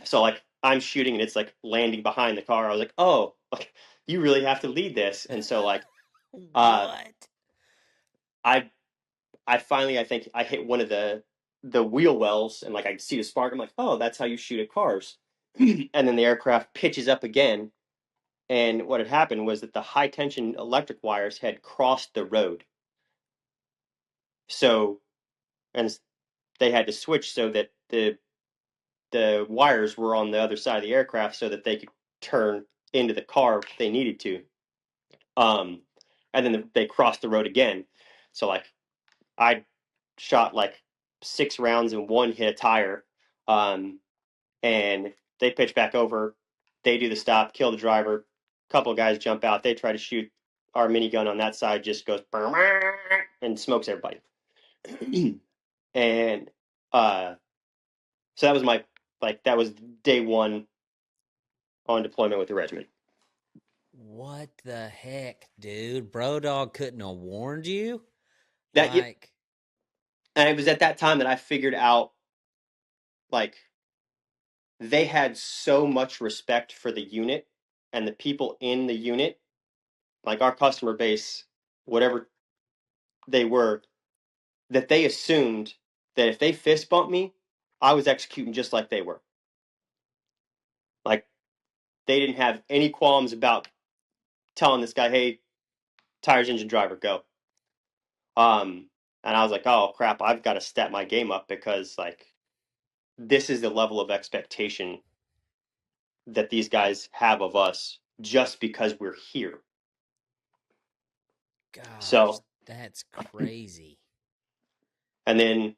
So like I'm shooting and it's like landing behind the car. I was like, oh, like you really have to lead this, and so like uh What? I I finally, I think I hit one of the wheel wells, and like I see the spark. I'm like, oh, that's how you shoot at cars. And then the aircraft pitches up again. And what had happened was that the high tension electric wires had crossed the road. So, and they had to switch so that the wires were on the other side of the aircraft so that they could turn into the car if they needed to. Um, and then they crossed the road again. So like I shot like 6 rounds and one hit a tire. And they pitch back over. They do the stop, kill the driver. A couple of guys jump out. They try to shoot. Our minigun on that side just goes and smokes everybody. And uh, so that was that was day one on deployment with the regiment. What the heck, dude? Bro Dog couldn't have warned you? That Like, and it was at that time that I figured out like they had so much respect for the unit and the people in the unit, like our customer base, whatever they were, that they assumed that if they fist bumped me, I was executing just like they were. Like they didn't have any qualms about telling this guy, "Hey, tires, engine, driver, go." And I was like, "Oh crap, I've got to step my game up because like this is the level of expectation that these guys have of us just because we're here." gosh, So, that's crazy. and then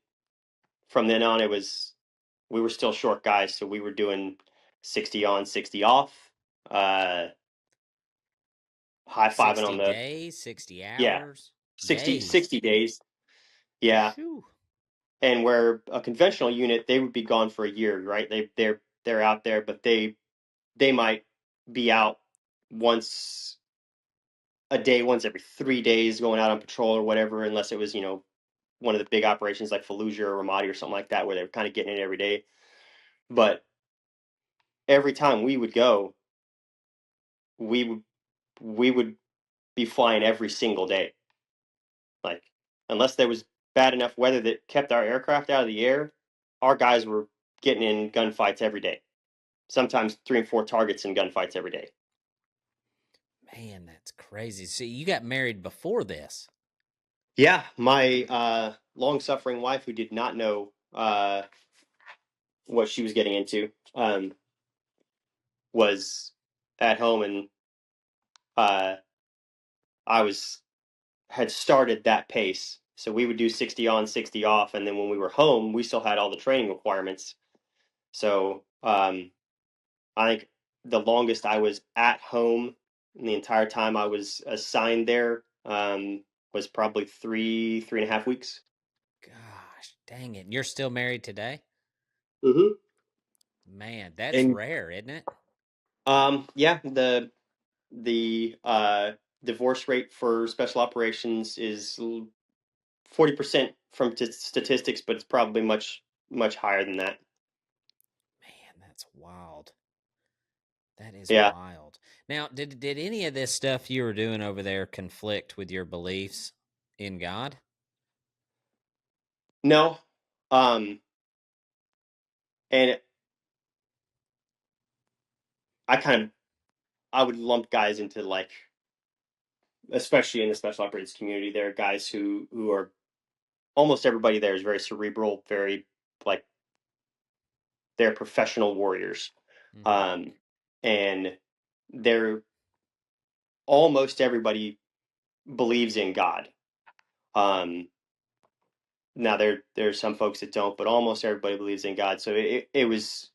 from then on, it was we were still short guys, so we were doing 60 on, 60 off, uh, high fiving on 60 the days, 60 yeah hours, 60, days. 60 days. Yeah. Shoo. And where a conventional unit, they would be gone for a year, right? They're out there, but they might be out once a day, once every 3 days, going out on patrol or whatever, unless it was, one of the big operations like Fallujah or Ramadi or something like that, where they were kind of getting it every day. But every time we would go, we would we would be flying every single day. Like unless there was bad enough weather that kept our aircraft out of the air, our guys were getting in gunfights every day. sometimes 3 and 4 targets in gunfights every day. Man, that's crazy. See, you got married before this. Yeah, my long-suffering wife, who did not know what she was getting into, was at home, and uh, I was had started that pace. So we would do 60 on, 60 off, and then when we were home, we still had all the training requirements. So I think the longest I was at home and the entire time I was assigned there was probably 3.5 weeks. Gosh, dang it. And you're still married today? Mm-hmm. Man, that's And rare, isn't it? yeah, the divorce rate for special operations is 40% from statistics, but it's probably much higher than that. Man, that's wild. That is Yeah. wild. Now, did any of this stuff you were doing over there conflict with your beliefs in God? No. Um, and I kind of I would lump guys into, like, especially in the special operations community, there are guys who are, almost everybody there is very cerebral, very, like, they're professional warriors. Mm-hmm. Um, and they're almost everybody believes in God. Um, Now there's some folks that don't, but almost everybody believes in God. So it was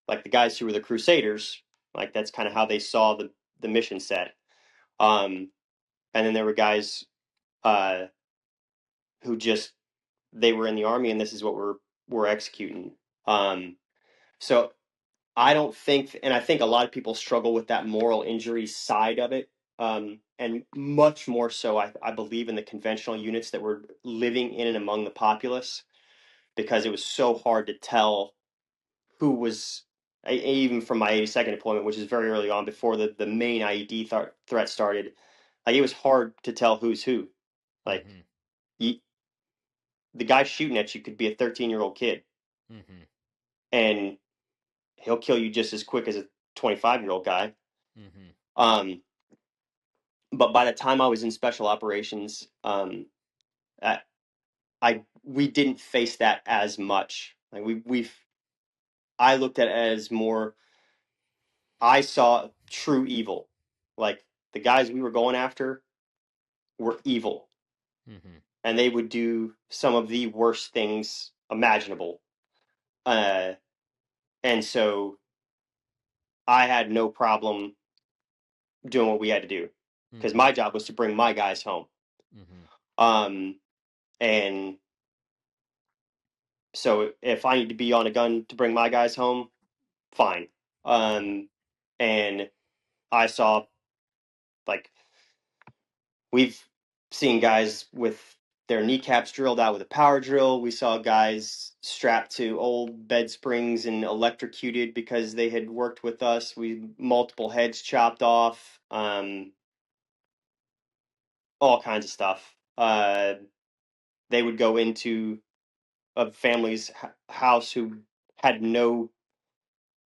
like the guys who were the Crusaders, like that's kind of how they saw the mission set. Um, and then there were guys uh, who just, they were in the army, and this is what we're executing. Um, so I don't think, and I think a lot of people struggle with that moral injury side of it. And much more so, I believe, in the conventional units that were living in and among the populace, because it was so hard to tell who was, even from my 82nd deployment, which is very early on before the main IED threat started. Like, it was hard to tell who's who. Like, Mm-hmm. you, the guy shooting at you could be a 13-year-old kid, Mm-hmm. and he'll kill you just as quick as a 25-year-old guy. Mm-hmm. Um, but by the time I was in special operations, I, we didn't face that as much. Like, I looked at it as more, I saw true evil. Like, the guys we were going after were evil, Mm-hmm. and they would do some of the worst things imaginable. Uh, and so I had no problem doing what we had to do, because Mm-hmm. my job was to bring my guys home. Mm-hmm. Um, and so if I need to be on a gun to bring my guys home, fine. Mm-hmm. And I saw, like, we've seen guys with their kneecaps drilled out with a power drill. We saw guys strapped to old bed springs and electrocuted because they had worked with us. We multiple heads chopped off, all kinds of stuff. They would go into a family's house who had no,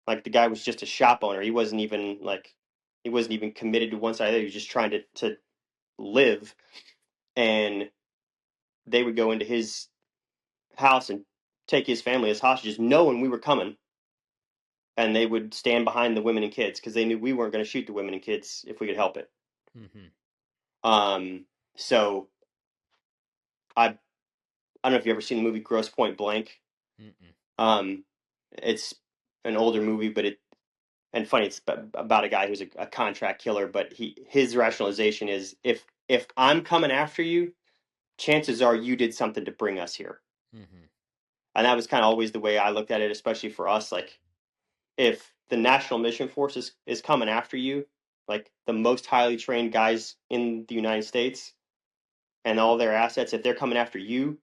like, the guy was just a shop owner. He wasn't even committed to one side. He was just trying to live, and they would go into his house and take his family as hostages, knowing we were coming, and they would stand behind the women and kids because they knew we weren't going to shoot the women and kids if we could help it. Mm-hmm. Um, so I don't know if you ever seen the movie Gross Point Blank. Mm-mm. Um, it's an older movie, but and funny, it's about a guy who's a contract killer, but his rationalization is, if I'm coming after you, chances are you did something to bring us here. Mm-hmm. And that was kind of always the way I looked at it, especially for us. Like, if the National Mission Force is coming after you, like the most highly trained guys in the United States and all their assets, if they're coming after you,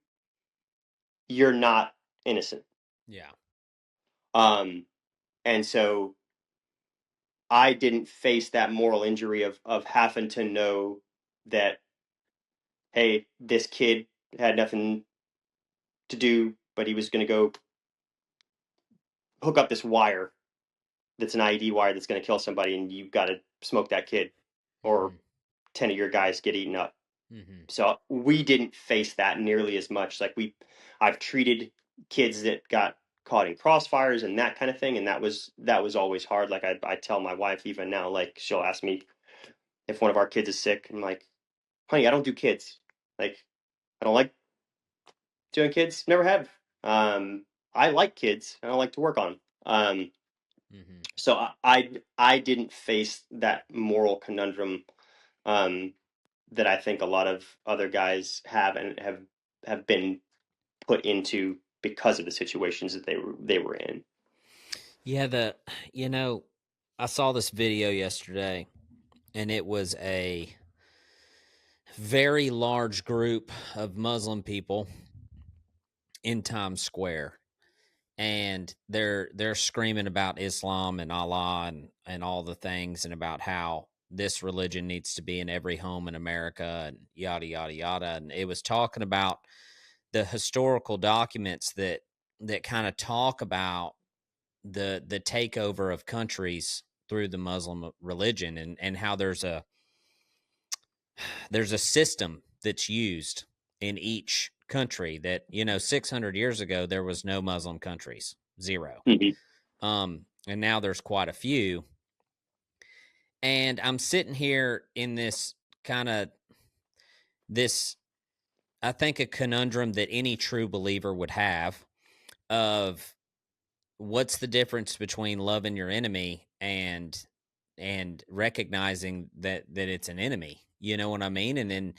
you're not innocent. Yeah. Um, and so I didn't face that moral injury of having to know that, hey, this kid had nothing to do, but he was going to go hook up this wire that's an IED wire that's going to kill somebody, and you've got to smoke that kid, or Mhm. 10 of your guys get eaten up. Mhm. So we didn't face that nearly as much. Like I've treated kids that got caught in crossfires and that kind of thing, and that was always hard. Like I tell my wife even now, like she'll ask me if one of our kids is sick. I'm like, honey, I don't do kids. Like I don't like doing kids. Never have. I like kids. I don't like to work on 'em. Mhm. So I didn't face that moral conundrum um, that I think a lot of other guys have and have been put into because of the situations that they were in. Yeah, you know, I saw this video yesterday, and it was a very large group of Muslim people in Times Square, and they're screaming about Islam and Allah and all the things, and about how this religion needs to be in every home in America, and yada yada yada. And it was talking about the historical documents that kind of talk about the takeover of countries through the Muslim religion, and how there's a system that's used in each country. That, 600 years ago there was no Muslim countries, zero. Mhm. And now there's quite a few. And I'm sitting here in kind of this I think a conundrum that any true believer would have, of what's the difference between loving your enemy and recognizing that it's an enemy. You know what I mean? And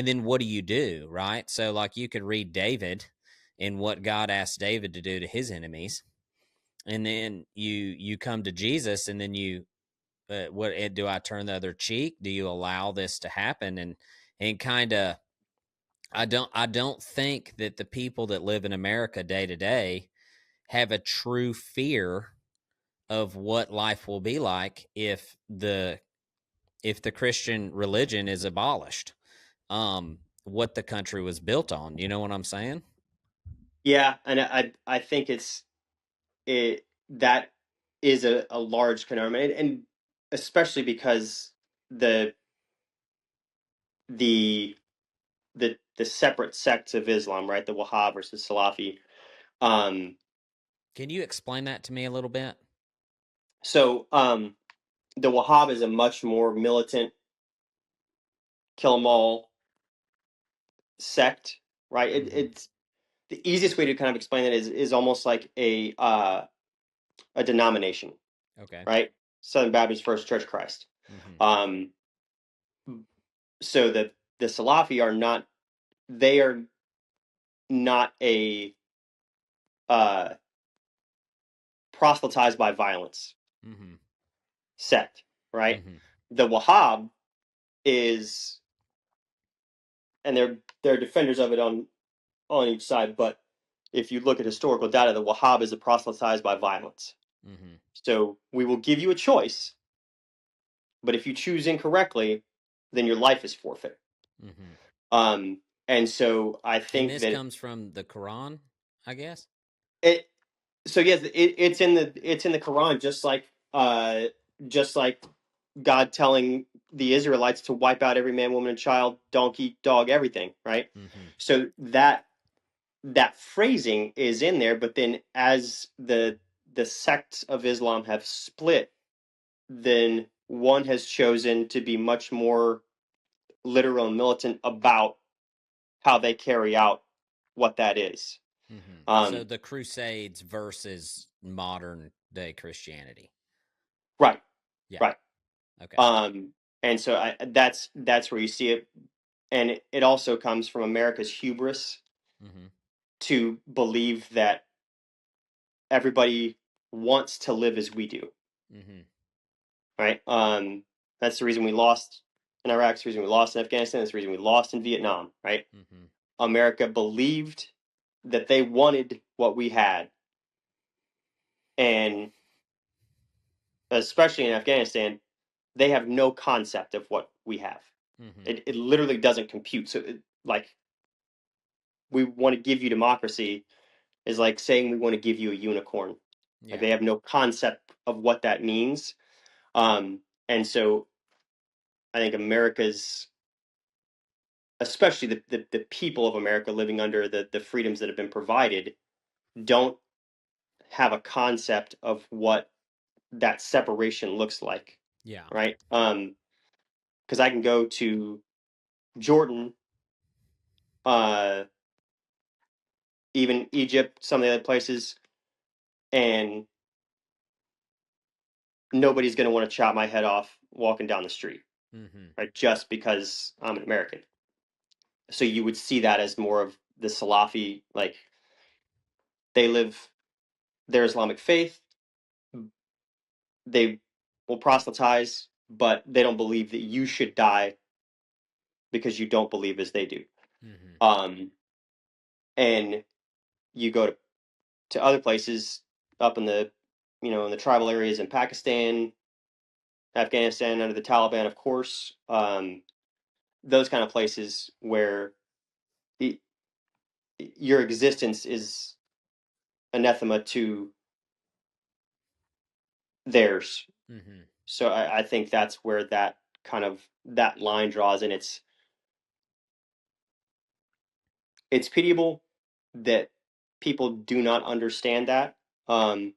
then what do, right? So, like, you could read David and what God asked David to do to his enemies, and then you come to Jesus, and then what do I turn the other cheek? Do you allow this to happen? And kind of, I don't think that the people that live in America day to day have a true fear of what life will be like if the Christian religion is abolished. What the country was built on. You know what I'm saying? Yeah, and I think it that is a large conundrum, and especially because the the the separate sects of Islam, right? The Wahhab versus Salafi. Um, Can you explain that to me a little bit? so the Wahhab is a much more militant, kill 'em all sect, right? Mm-hmm. It's the easiest way to kind of explain it is almost like a denomination, Okay. right? Southern Baptist First Church Christ. Mm-hmm. Um, so the Salafi are not, they are not a uh, proselytized by violence Mm-hmm. sect, right? Mm-hmm. The Wahhab is, and they're defenders of it on each side, but if you look at historical data, the Wahhab is a proselytized by violence. Mm-hmm. So we will give you a choice, but if you choose incorrectly, then your life is forfeit. Mm-hmm. And so I And think this that comes from the Quran, I guess. it. So yes, it's in the Quran, just like God telling the Israelites to wipe out every man, woman, and child, donkey, dog, everything. Right. Mm-hmm. So that phrasing is in there, but then as the sects of Islam have split, then one has chosen to be much more literal and militant about how they carry out what that is. Mm-hmm. So Um, the Crusades versus modern day Christianity. right, Yeah. right. Okay. Um, and so that's where you see it, and it also comes from America's hubris Mm-hmm. to believe that everybody wants to live as we do. Mm-hmm. Right. That's the reason we lost in Iraq. That's the reason we lost in Afghanistan. That's the reason we lost in Vietnam. Right. Mm-hmm. America believed that they wanted what we had, and especially in Afghanistan, they have no concept of what we have. Mm-hmm. It literally doesn't compute. So, like, we want to give you democracy is like saying we want to give you a unicorn. Like Yeah. they have no concept of what that means. And so I think America's, especially the people of America living under the freedoms that have been provided, don't have a concept of what that separation looks like, Yeah. right? Because I can go to Jordan, uh, even Egypt, some of the other places, and nobody's going to want to chop my head off walking down the street, Mm-hmm. right? Just because I'm an American. So you would see that as more of the Salafi, like they live their Islamic faith, they will proselytize, but they don't believe that you should die because you don't believe as they do. Mm-hmm. Um, and you go to other places up in the, in the tribal areas in Pakistan, Afghanistan under the Taliban, of course, those kind of places where the, your existence is anathema to theirs. Mm-hmm. So I think that's where that kind of that line draws, and it's pitiable that people do not understand that. And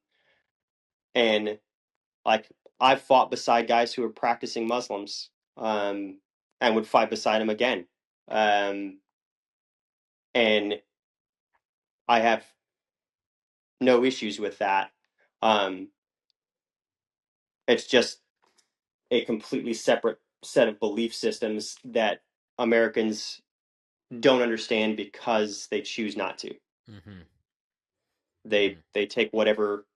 like I've fought beside guys who are practicing Muslims, and would fight beside them again. Um, and I have no issues with that. Um, it's just a completely separate set of belief systems that Americans don't understand because they choose not to. Mm-hmm. Mm-hmm. They take whatever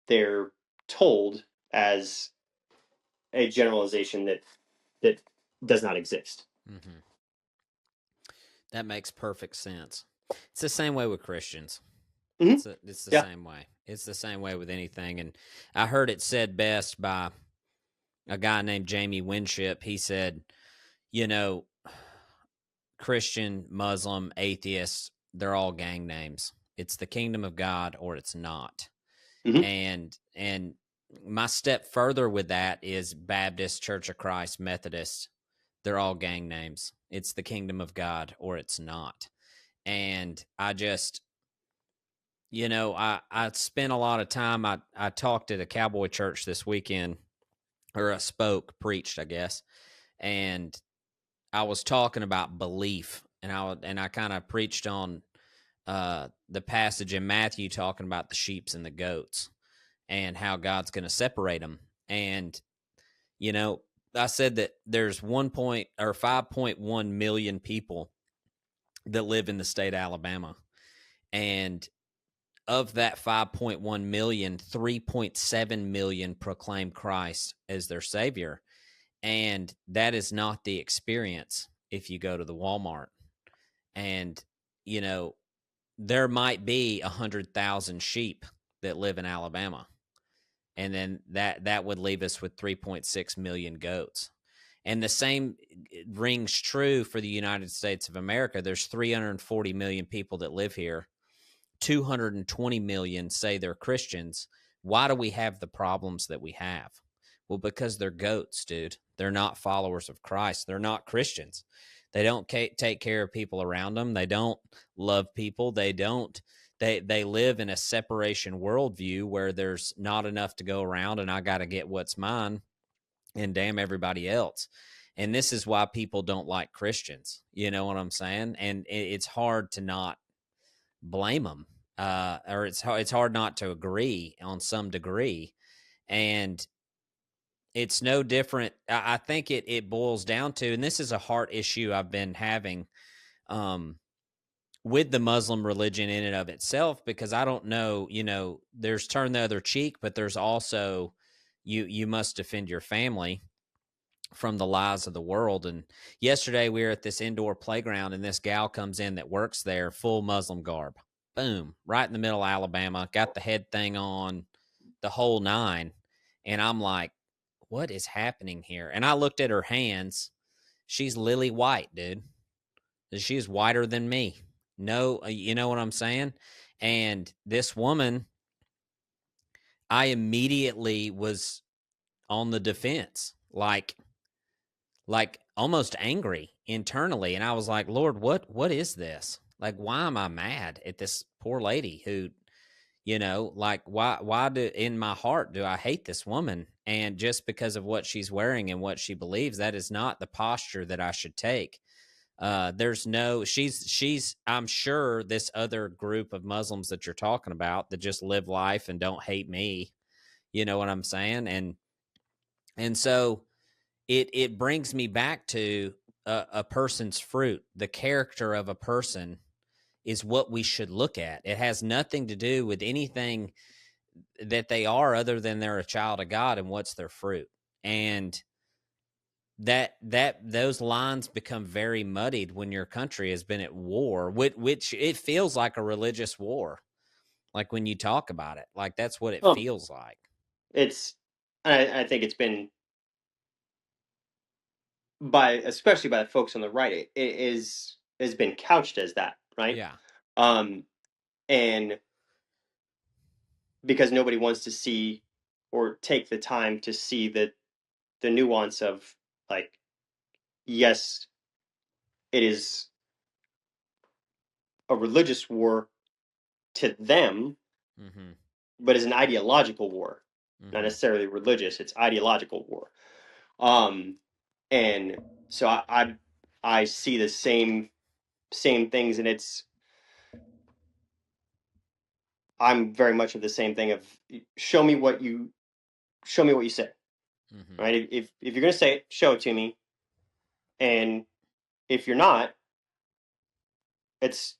they're told as a generalization that does not exist. Mm-hmm. That makes perfect sense. It's the same way with Christians. Mm-hmm. It's the Yeah. same way. It's the same way with anything. And I heard it said best by a guy named Jamie Winship. He said, you know, Christian, Muslim, atheist, they're all gang names. It's the kingdom of God or it's not. Mm-hmm. And my step further with that is Baptist, Church of Christ, Methodist. They're all gang names. It's the kingdom of God or it's not. And I just, I spent a lot of time. I talked at a cowboy church this weekend, or I spoke, preached, I guess, and I was talking about belief, and I kind of preached on the passage in Matthew talking about the sheeps and the goats and how God's going to separate them. And you know, I said that there's 5.1 million people that live in the state of Alabama, and of that 5.1 million, 3.7 million proclaim Christ as their savior. And that is not the experience if you go to the Walmart. And, you know, there might be 100,000 sheep that live in Alabama. And then that would leave us with 3.6 million goats. And the same rings true for the United States of America. There's 340 million people that live here. 220 million say they're Christians. Why do we have the problems that we have? Well, because they're goats, dude. They're not followers of Christ. They're not Christians. They don't take care of people around them. They don't love people. They live in a separation worldview where there's not enough to go around and I got to get what's mine and damn everybody else. And this is why people don't like Christians. You know what I'm saying? And it's hard to not blame them, or it's hard not to agree on some degree. And it's no different. I think it boils down to, and this is a heart issue I've been having um, with the Muslim religion in and of itself, because I don't know, there's turn the other cheek, but there's also you must defend your family from the lies of the world. And yesterday we were at this indoor playground and this gal comes in that works there, full Muslim garb. Boom, right in the middle of Alabama, got the head thing on, the whole nine. And I'm like, what is happening here? And I looked at her hands. She's lily white, dude. She's whiter than me. No, you know what I'm saying? And this woman, I immediately was on the defense, like almost angry internally. And I was like, Lord, what is this? Like, why am I mad at this poor lady who, like, why do, in my heart, do I hate this woman? And just because of what she's wearing and what she believes, that is not the posture that I should take. There's no, she's, I'm sure this other group of Muslims that you're talking about that just live life and don't hate me, you know what I'm saying? And so it brings me back to a person's fruit. The character of a person is what we should look at. It has nothing to do with anything that they are other than they're a child of God and what's their fruit. And that those lines become very muddied when your country has been at war, which it feels like a religious war. Like when you talk about it, like that's what it Um, feels like. it's I think it's been especially by the folks on the right, it is has been couched as that, right? Yeah. Um, and because nobody wants to see or take the time to see the nuance of, like, yes, it is a religious war to them, Mm-hmm. but it's an ideological war, not Mm-hmm. necessarily religious. It's ideological war. Um, and so I see the same things, and I'm very much of the same thing of, show me what you say, Mm-hmm. right? If you're gonna say it, show it to me, and if you're not, it's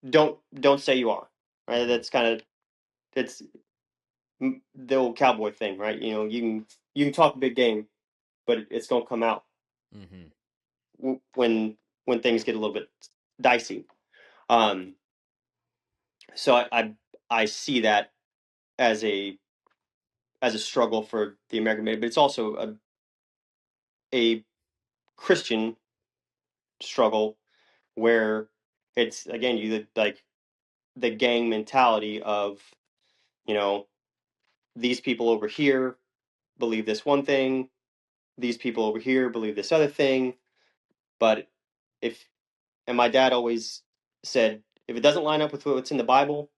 don't say you are, right? Mm-hmm. That's kind of, it's the old cowboy thing, right? You can talk a big game, but it's gonna come out Mm-hmm. when things get a little bit dicey. Um, so I see that as a struggle for the American made, but it's also a Christian struggle where it's, again, you like the gang mentality of, you know these people over here believe this one thing, these people over here believe this other thing, but if and my dad always said, if it doesn't line up with what's in the Bible,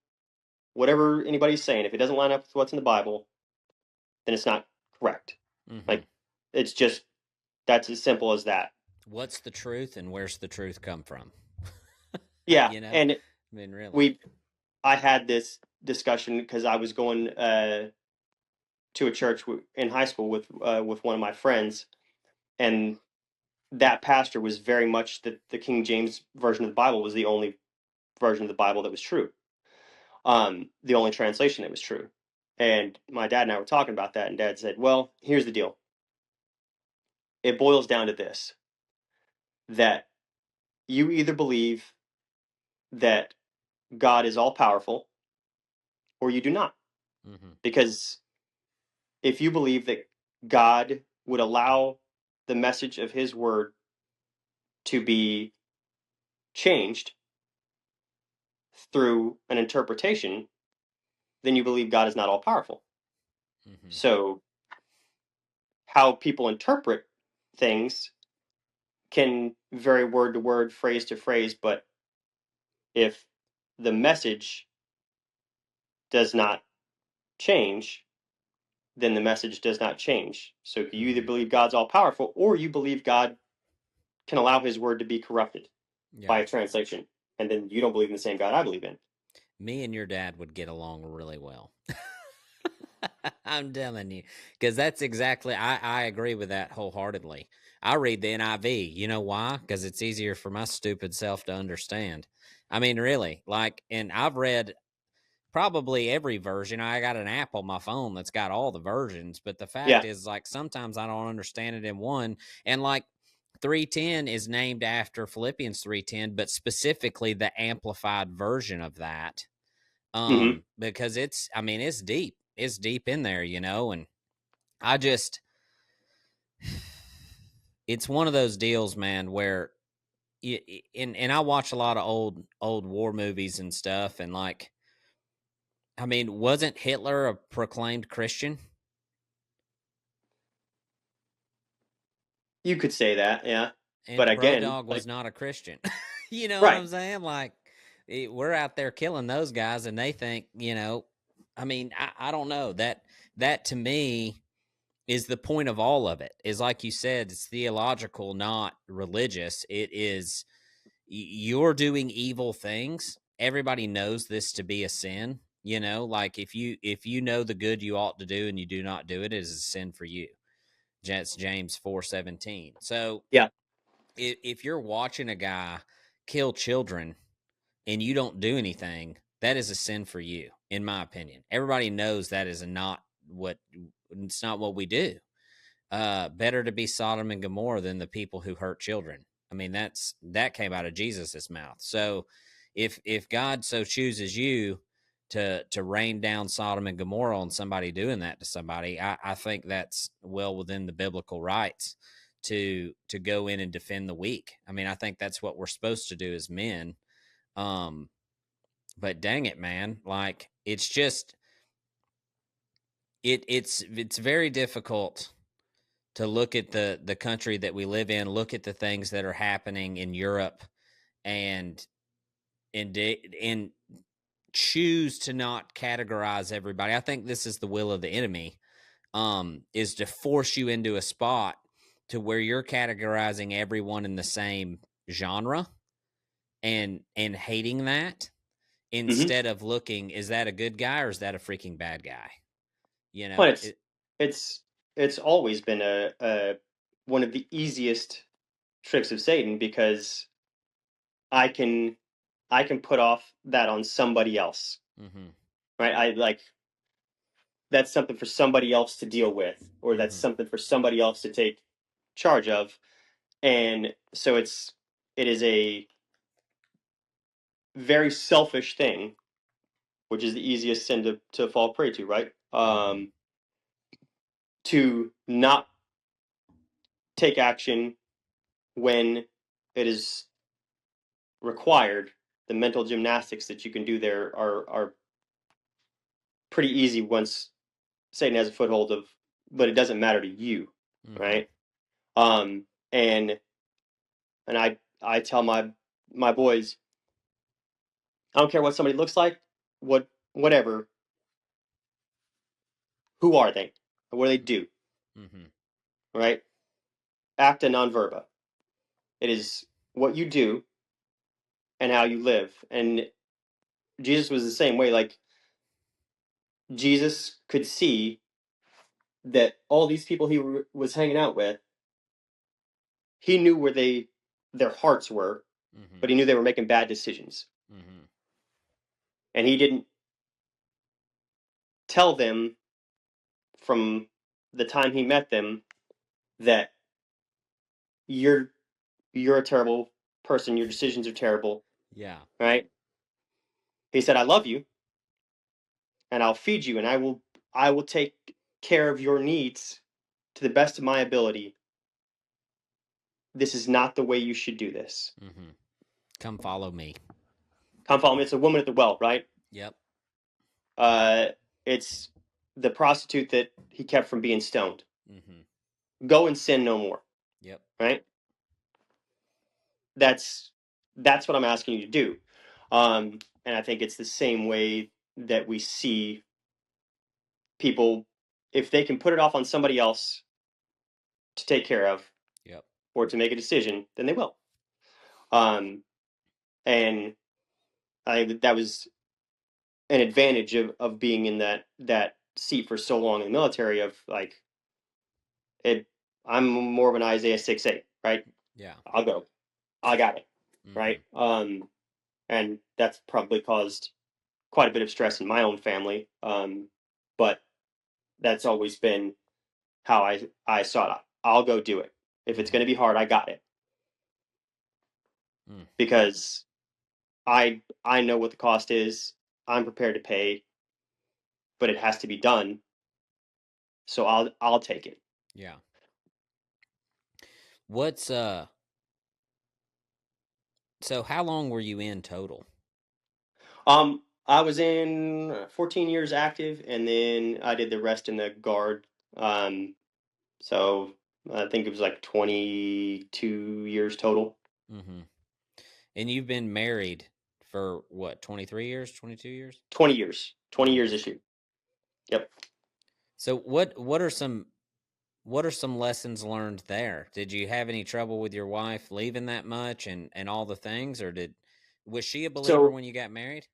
whatever anybody's saying, if it doesn't line up with what's in the Bible, then it's not correct. Mm-hmm. Like, it's just, that's as simple as that. What's the truth and where's the truth come from? Yeah, you know, and I mean, really. we I had this discussion because I was going to a church in high school with one of my friends, and that pastor was very much the King James version of the Bible was the only version of the Bible that was true, the only translation that was true. And my dad and I were talking about that, and Dad said, "Well, here's the deal. It boils down to this: that you either believe that God is all powerful, or you do not. Mm-hmm. Because if you believe that God would allow the message of His word to be changed through an interpretation, then you believe God is not all powerful. Mm-hmm. So, how people interpret things can vary word to word, phrase to phrase, but if the message does not change, then the message does not change. So, you either Mm-hmm. believe God's all powerful, or you believe God can allow His word to be corrupted by Yeah. a translation, and then you don't believe in the same God I believe in. Me and your dad would get along really well. I'm telling you, because that's exactly, I agree with that wholeheartedly. I read the NIV. You know why? Because it's easier for my stupid self to understand. I mean, really, like, and I've read probably every version. I got an app on my phone that's got all the versions, but the fact Yeah. is, like, sometimes I don't understand it in one. And like 3:10 is named after Philippians 3:10, but specifically the amplified version of that. Hmm. Because it's, I mean, it's deep. It's deep in there, and I just, it's one of those deals, man, where and I watch a lot of old war movies and stuff, and like I mean, wasn't Hitler a proclaimed Christian? You could say that, yeah. But And Bro again, Dog was like, not a Christian. You know what right. I'm saying? Like, we're out there killing those guys, and they think, I mean, I don't know that to me is the point of all of it. Is like you said, it's theological, not religious. It is you're doing evil things. Everybody knows this to be a sin. Like if you know the good you ought to do and you do not do it, it is a sin for you. That's James 4:17. So Yeah. if you're watching a guy kill children and you don't do anything, that is a sin for you, in my opinion. Everybody knows that is not what it's not what we do. Better to be Sodom and Gomorrah than the people who hurt children. I mean, that came out of Jesus's mouth. So if God so chooses you to rain down Sodom and Gomorrah on somebody doing that to somebody, I think that's well within the biblical rights to go in and defend the weak. I mean, I think that's what we're supposed to do as men. Um, but dang it, man, like it's just it's very difficult to look at the country that we live in, look at the things that are happening in Europe, and and choose to not categorize everybody. I think this is the will of the enemy, is to force you into a spot to where you're categorizing everyone in the same genre and hating that Hmm. instead of looking, is that a good guy or is that a freaking bad guy? You Well, know, it's it's it's always been a one of the easiest tricks of Satan because I can I can put off that on somebody else, mm-hmm, right? I like that's something for somebody else to deal with, or that's mm-hmm, something for somebody else to take charge of, and so it is a very selfish thing, which is the easiest sin to fall prey to, right? mm-hmm. To not take action when it is required. The mental gymnastics that you can do there are pretty easy once Satan has a foothold of, but it doesn't matter to you, Mm-hmm. right? Um, and I tell my boys, I don't care what somebody looks like, whatever. Who are they? What do they do? Mm-hmm. Right? Acta non verba. It is what you do and how you live. And Jesus was the same way. Like Jesus could see that all these people he was hanging out with, he knew where their hearts were, Mm-hmm. but he knew they were making bad decisions, Mm-hmm. and he didn't tell them from the time he met them that you're you're a terrible person, your decisions are terrible, Yeah. right? He said, I love you and I'll feed you and I will take care of your needs to the best of my ability. This is not the way you should do this. Mm-hmm. Come follow me. Come follow me. It's a woman at the well, right? Yep. Uh, it's the prostitute that he kept from being stoned. Mm-hmm. Go and sin no more, Yep. right? That's that's what I'm asking you to do. And I think it's the same way that we see people, if they can put it off on somebody else to take care of Yep. or to make a decision, then they will. Um, and I think that that was an advantage of being in that seat for so long in the military. Of like, it, I'm more of an Isaiah 6:8, right? Yeah. I'll go, I got it, Mm-hmm. right? And that's probably caused quite a bit of stress in my own family. But that's always been how I saw it. I'll go do it. If it's Mm-hmm. going to be hard, I got it Mm. because I know what the cost is. I'm prepared to pay, but it has to be done. So I'll take it. Yeah. What's so how long were you in total? I was in 14 years active, and then I did the rest in the guard. Um, so I think it was like 22 years total. Mm-hmm. And you've been married for what, 23 years, 22 years? 20 years. 20 years Nice. this year. Yep. So what are some lessons learned there? Did you have any trouble with your wife leaving that much and all the things, or was she a believer So when you got married?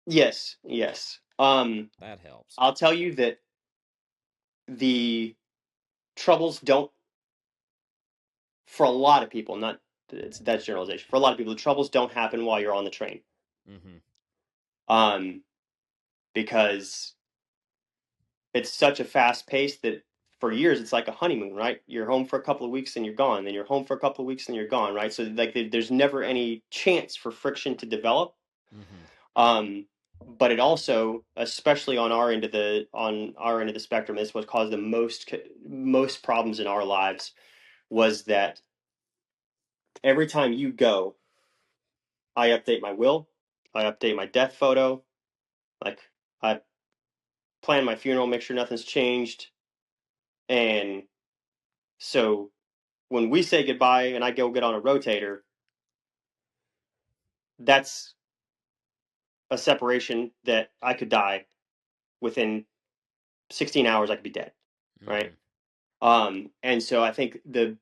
yes, yes. That helps. I'll tell you that the troubles don't, for a lot of people, not that's generalization. For a lot of people, the troubles don't happen while you're on the train. Mm-hmm. Um, because it's such a fast pace that for years it's like a honeymoon, right? You're home for a couple of weeks and you're gone, then you're home for a couple of weeks and you're gone, right? So like there's never any chance for friction to develop. Mm-hmm. Um, but it also, especially on our end of the spectrum, is what caused the most problems in our lives was that every time you go, I update my will, I update my death photo, like I plan my funeral, make sure nothing's changed, and so when we say goodbye and I go get on a rotator, that's a separation that I could die within 16 hours. I could be dead, Mm-hmm. right? And so I think the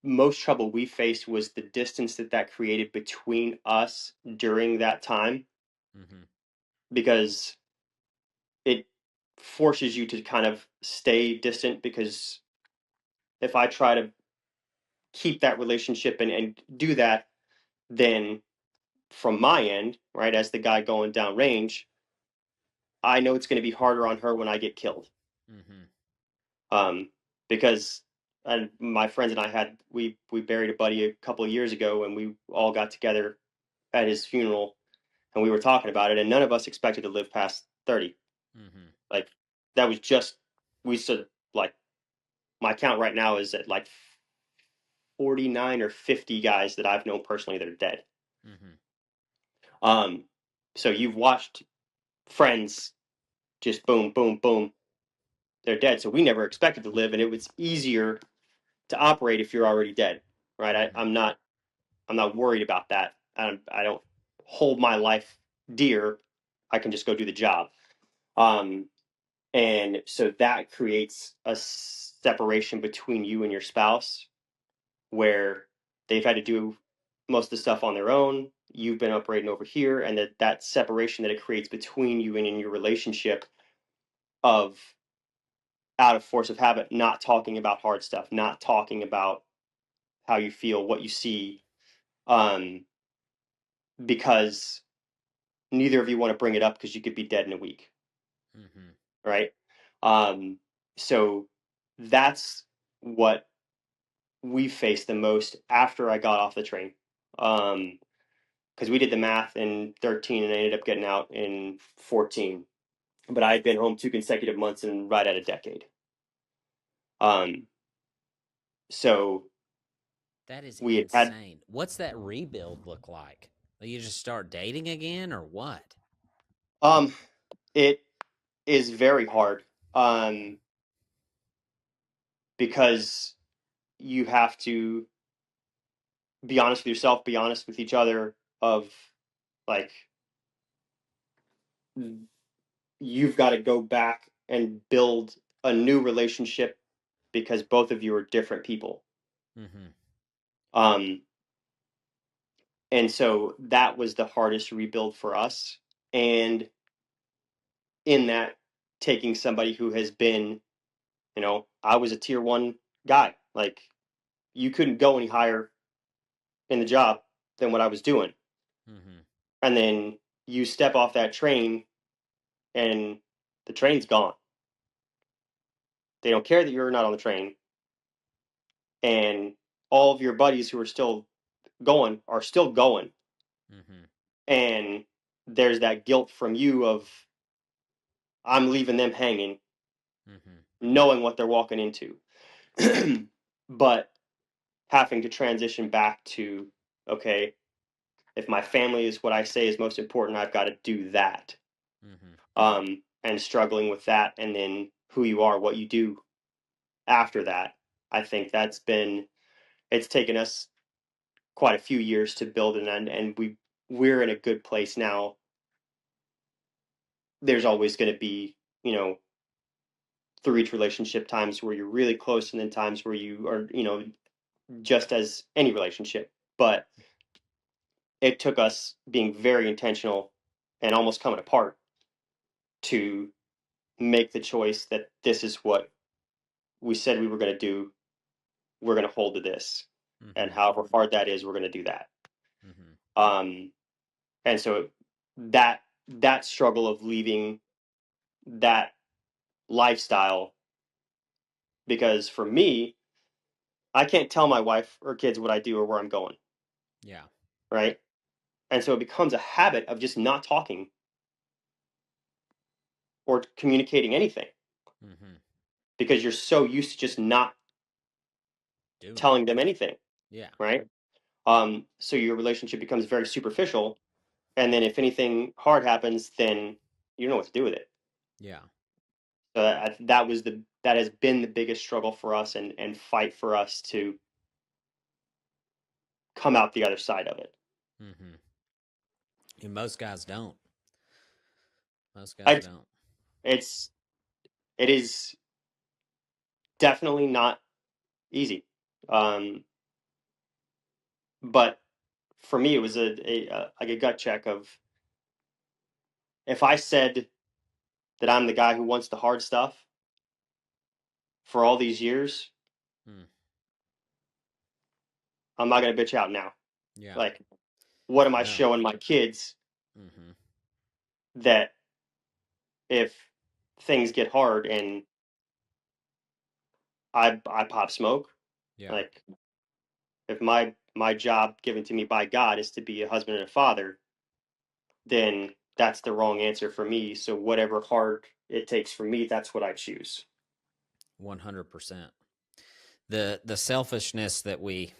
most trouble we faced was the distance that created between us during that time, Mm-hmm. because it forces you to kind of stay distant. Because if I try to keep that relationship and do that, then from my end, right, as the guy going down range, I know it's going to be harder on her when I get killed. Mm-hmm. Um, because and my friends and I we buried a buddy a couple of years ago, and we all got together at his funeral, and we were talking about it, and none of us expected to live past 30. Mm-hmm. Like that was just we said like my count right now is at like 49 or 50 guys that I've known personally that are dead. Mm-hmm. Um, so you've watched friends just boom, boom, boom, they're dead. So we never expected to live, and it was easier to operate if you're already dead, right? Mm-hmm. I'm not worried about that. I don't hold my life dear. I can just go do the job. Um, and so that creates a separation between you and your spouse, where they've had to do most of the stuff on their own. You've been operating over here, and that separation that it creates between you and in your relationship of out of force of habit, not talking about hard stuff, not talking about how you feel, what you see, um, because neither of you want to bring it up because you could be dead in a week, Mm-hmm. right? Um, so that's what we faced the most after I got off the train. Because we did the math in 13 and I ended up getting out in 14. But I had been home 2 consecutive months and right at a decade. Um, so That is we had insane. What's that rebuild look like? You just start dating again, or what? um, it is very hard, um, because you have to be honest with yourself, be honest with each other. Of like, you've got to go back and build a new relationship because both of you are different people. Mm-hmm. Um, and so that was the hardest rebuild for us. And in that, taking somebody who has been, I was a tier 1 guy. Like, you couldn't go any higher in the job than what I was doing. Mm-hmm. And then you step off that train and the train's gone. They don't care that you're not on the train. And all of your buddies who are still going are still going. Mm-hmm. And there's that guilt from you of, I'm leaving them hanging, Mm-hmm. knowing what they're walking into. But having to transition back to, okay, if my family is what I say is most important, I've got to do that. Mm-hmm. and struggling with that, and then who you are, what you do after that. I think it's taken us quite a few years to build, and we're in a good place now. There's always going to be, through each relationship, times where you're really close, and then times where you are, just as any relationship. But it took us being very intentional and almost coming apart to make the choice that this is what we said we were going to do. We're going to hold to this, and Mm-hmm. however hard that is, we're going to do that. Mm-hmm. Um, and so that struggle of leaving that lifestyle, because for me, I can't tell my wife or kids what I do or where I'm going, Yeah. right? And so it becomes a habit of just not talking or communicating anything Mm-hmm. because you're so used to just not Doing it. telling them anything, Yeah. right? So your relationship becomes very superficial, and then if anything hard happens, then you don't know what to do with it. Yeah. So that has been the biggest struggle for us, and fight for us to come out the other side of it. Mm-hmm. And most guys don't. Most guys I don't. it's it is definitely not easy, um, but for me it was like a gut check of, if I said that I'm the guy who wants the hard stuff for all these years, Mm. I'm not gonna bitch out now. Yeah. Like, what am I No. showing my kids Mm-hmm. that if things get hard and I pop smoke, Yeah. like, if my job given to me by God is to be a husband and a father, then that's the wrong answer for me. So whatever hard it takes for me, that's what I choose. 100%. The selfishness that we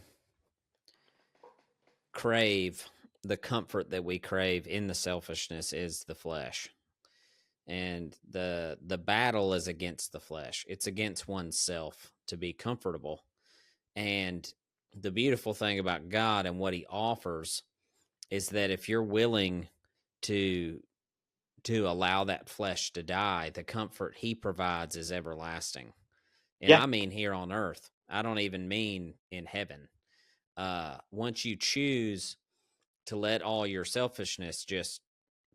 crave, the comfort that we crave in the selfishness is the flesh. And the battle is against the flesh. It's against oneself to be comfortable. And the beautiful thing about God and what he offers is that if you're willing to allow that flesh to die, the comfort he provides is everlasting. And Yeah, I mean here on earth. I don't even mean in heaven. Once you choose to let all your selfishness just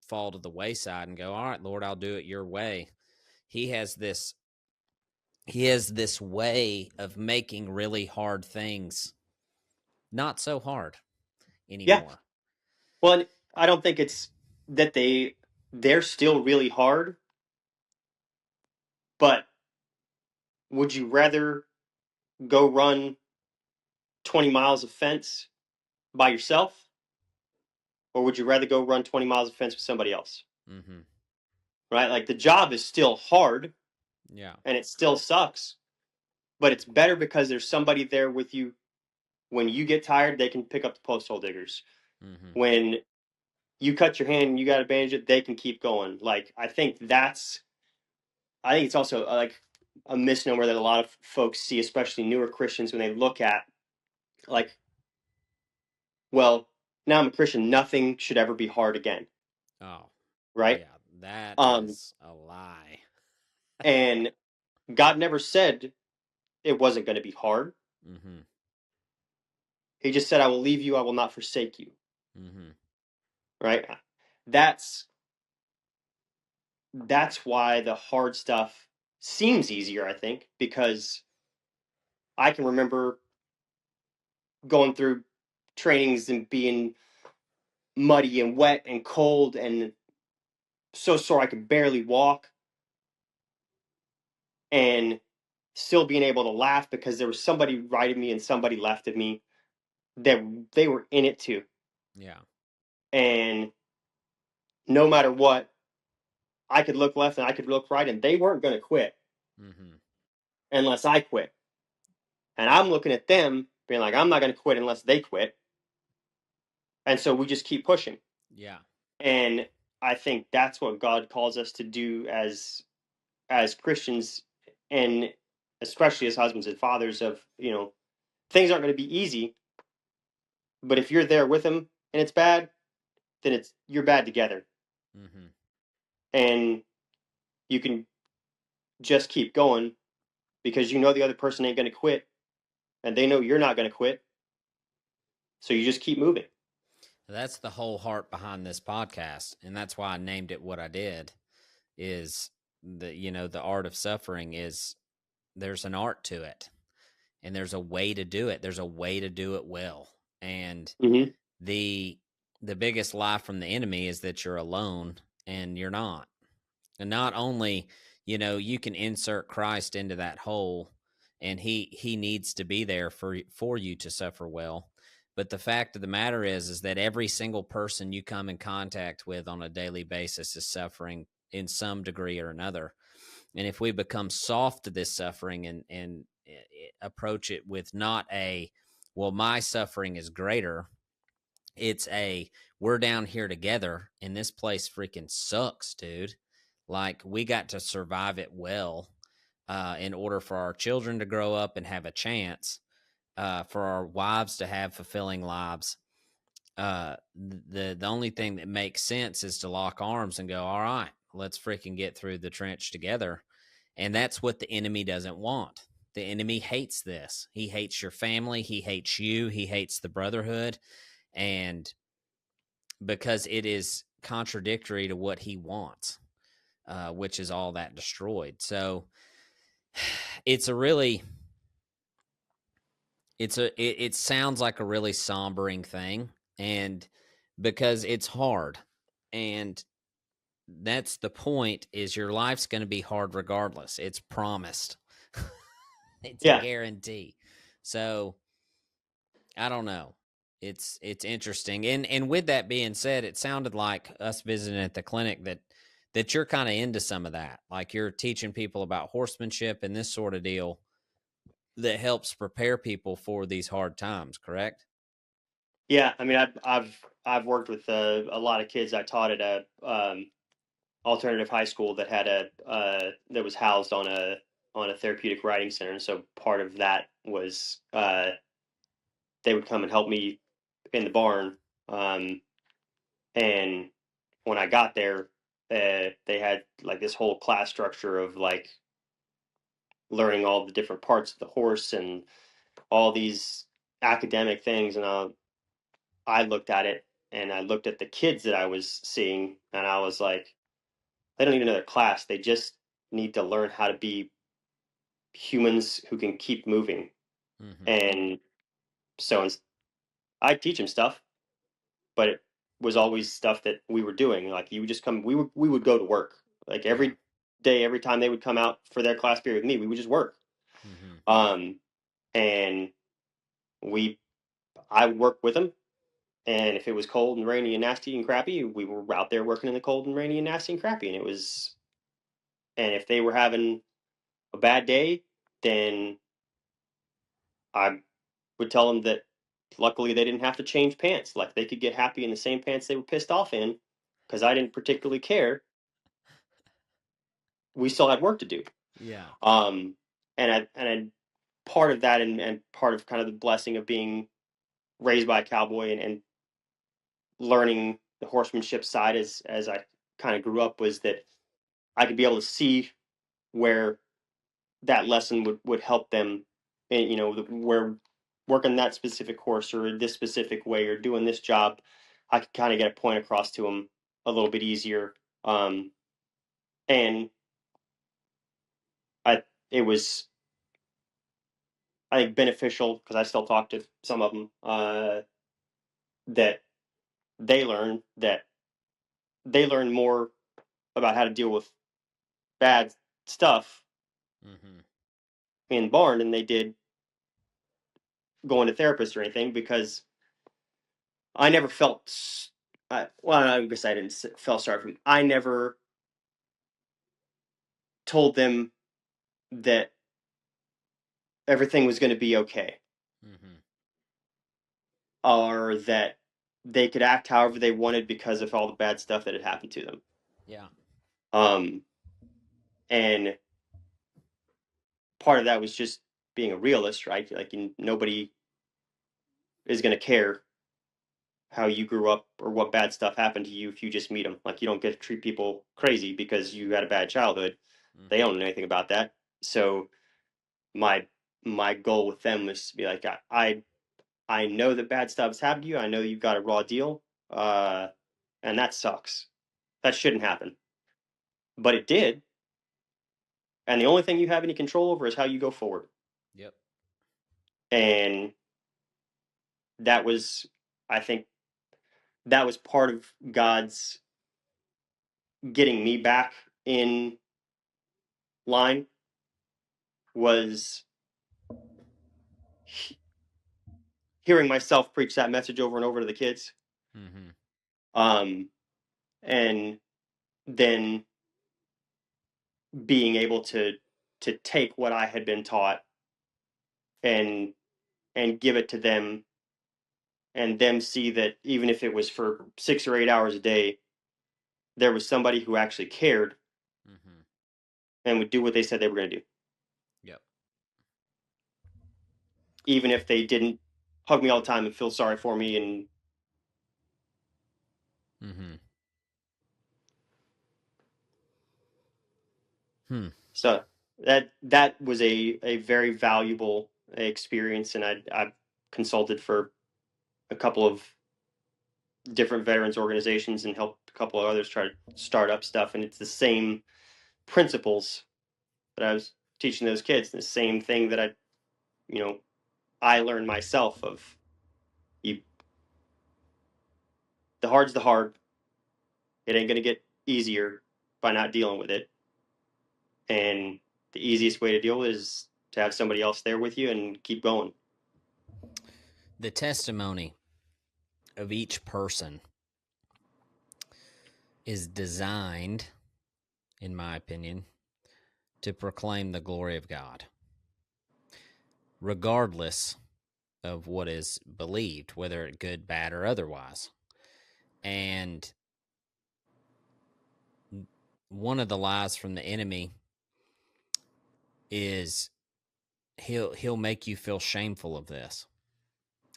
fall to the wayside and go, all right, Lord, I'll do it your way. He has this way of making really hard things not so hard yeah. anymore. Well, and I don't think it's that they're still really hard, but would you rather go run 20 miles of fence by yourself, or would you rather go run 20 miles of fence with somebody else? Mm-hmm. Right? Like, the job is still hard Yeah. and it still sucks, but it's better because there's somebody there with you. When you get tired, they can pick up the post hole diggers. Mm-hmm. When you cut your hand and you got to bandage it, they can keep going. Like, I think it's also like a misnomer that a lot of folks see, especially newer Christians, when they look at, like, well, now I'm a Christian, nothing should ever be hard again, Oh, right? yeah. That Um, is a lie. and God never said it wasn't going to be hard. Mm-hmm. He just said, "I will leave you, I will not forsake you." Mm-hmm. Right? That's that's why the hard stuff seems easier, I think, because I can remember going through trainings and being muddy and wet and cold and so sore I could barely walk, and still being able to laugh because there was somebody right of me and somebody left of me that they were in it too. Yeah. And no matter what, I could look left and I could look right, and they weren't going to quit Mm-hmm. unless I quit. And I'm looking at them being like, I'm not going to quit unless they quit. And so we just keep pushing. Yeah. And I think that's what God calls us to do as Christians, and especially as husbands and fathers. Of things aren't going to be easy, but if you're there with them and it's bad, then you're bad together, Mm-hmm. and you can just keep going because the other person ain't going to quit, and they know you're not going to quit, so you just keep moving. That's the whole heart behind this podcast, and that's why I named it what I did. Is the art of suffering is there's an art to it, and there's a way to do it. There's a way to do it well, and Mm-hmm. the the biggest lie from the enemy is that you're alone, and you're not. And not only, you can insert Christ into that hole, and he needs to be there for you to suffer well. But the fact of the matter is that every single person you come in contact with on a daily basis is suffering in some degree or another. And if we become soft to this suffering and approach it with not a, well, my suffering is greater, it's a, we're down here together and this place freaking sucks, dude. Like, we got to survive it well, in order for our children to grow up and have a chance, for our wives to have fulfilling lives. The only thing that makes sense is to lock arms and go, all right, let's freaking get through the trench together. And that's what the enemy doesn't want. The enemy hates this. He hates your family. He hates you. He hates the brotherhood. And because it is contradictory to what he wants, which is all that destroyed. So it's a really, it sounds like a really sombering thing, and because it's hard, and that's the point, is your life's going to be hard regardless. It's promised. It's a Yeah, guarantee. So I don't know. It's interesting. And with that being said, it sounded like us visiting at the clinic that you're kind of into some of that. Like, you're teaching people about horsemanship and this sort of deal that helps prepare people for these hard times, correct? yeah. I mean, I've worked with a lot of kids. I taught at a alternative high school that had that was housed on a therapeutic riding center, and so part of that was they would come and help me in the barn. Um, and when I got there, they had like this whole class structure of like learning all the different parts of the horse and all these academic things. And I looked at it, and I looked at the kids that I was seeing, and I was like, they don't need another class. They just need to learn how to be humans who can keep moving. Mm-hmm. And so I teach them stuff, but it was always stuff that we were doing. Like, you would just come, we would go to work like Yeah. every day, every time they would come out for their class period with me, we would just work. Mm-hmm. Um, and we, I would work with them. And if it was cold and rainy and nasty and crappy, we were out there working in the cold and rainy and nasty and crappy. And if they were having a bad day, then I would tell them that luckily they didn't have to change pants. Like, they could get happy in the same pants they were pissed off in, because I didn't particularly care. We still had work to do. Yeah. Um, and part of that, and part of kind of the blessing of being raised by a cowboy, and learning the horsemanship side as I kind of grew up, was that I could be able to see where that lesson would help them, and where working that specific horse or this specific way or doing this job, I could kind of get a point across to them a little bit easier. And I it was, I think, beneficial, because I still talk to some of them, that they learn that they learn more about how to deal with bad stuff Mm-hmm. in barn than they did going to therapists or anything, because I never felt. Well, I guess I didn't feel sorry for them. I never told them that everything was going to be okay, Mm-hmm. or that they could act however they wanted because of all the bad stuff that had happened to them. Yeah. And part of that was just being a realist, right? Like nobody is going to care how you grew up or what bad stuff happened to you if you just meet them. Like you don't get to treat people crazy because you had a bad childhood. They Mm-hmm. don't know anything about that. So my my goal with them was to be like, I know that bad stuff's happened to you. I know you've got a raw deal, and that sucks. That shouldn't happen, but it did. And the only thing you have any control over is how you go forward. Yep. And that was, I think, that was part of God's getting me back in line was hearing myself preach that message over and over to the kids, Mm-hmm. um, and then being able to take what I had been taught and give it to them, and them see that even if it was for 6 or 8 hours a day, there was somebody who actually cared Mm-hmm. and would do what they said they were going to do, Yep. even if they didn't hug me all the time and feel sorry for me. And Mm-hmm. Hmm. so that was a very valuable experience, and I've consulted for a couple of different veterans organizations and helped a couple of others try to start up stuff, and it's the same principles that I was teaching those kids, the same thing that you know I learned myself of you. The hard's the hard. It ain't gonna get easier by not dealing with it, and the easiest way to deal with it is to have somebody else there with you and keep going. The testimony of each person is designed, in my opinion, to proclaim the glory of God, regardless of what is believed, whether it good, bad, or otherwise. And one of the lies from the enemy is he'll make you feel shameful of this.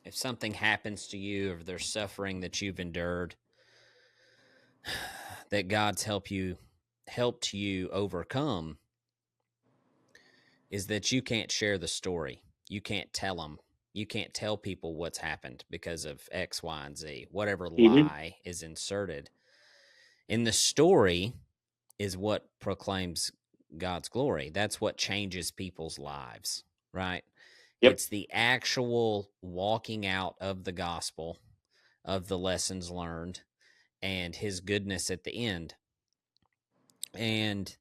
If something happens to you, or there's suffering that you've endured that God's helped you overcome, is that you can't share the story. You can't tell them. You can't tell people what's happened because of X, Y, and Z. Whatever Mm-hmm. lie is inserted in the story is what proclaims God's glory. That's what changes people's lives, right? Yep. It's the actual walking out of the gospel, of the lessons learned, and his goodness at the end. And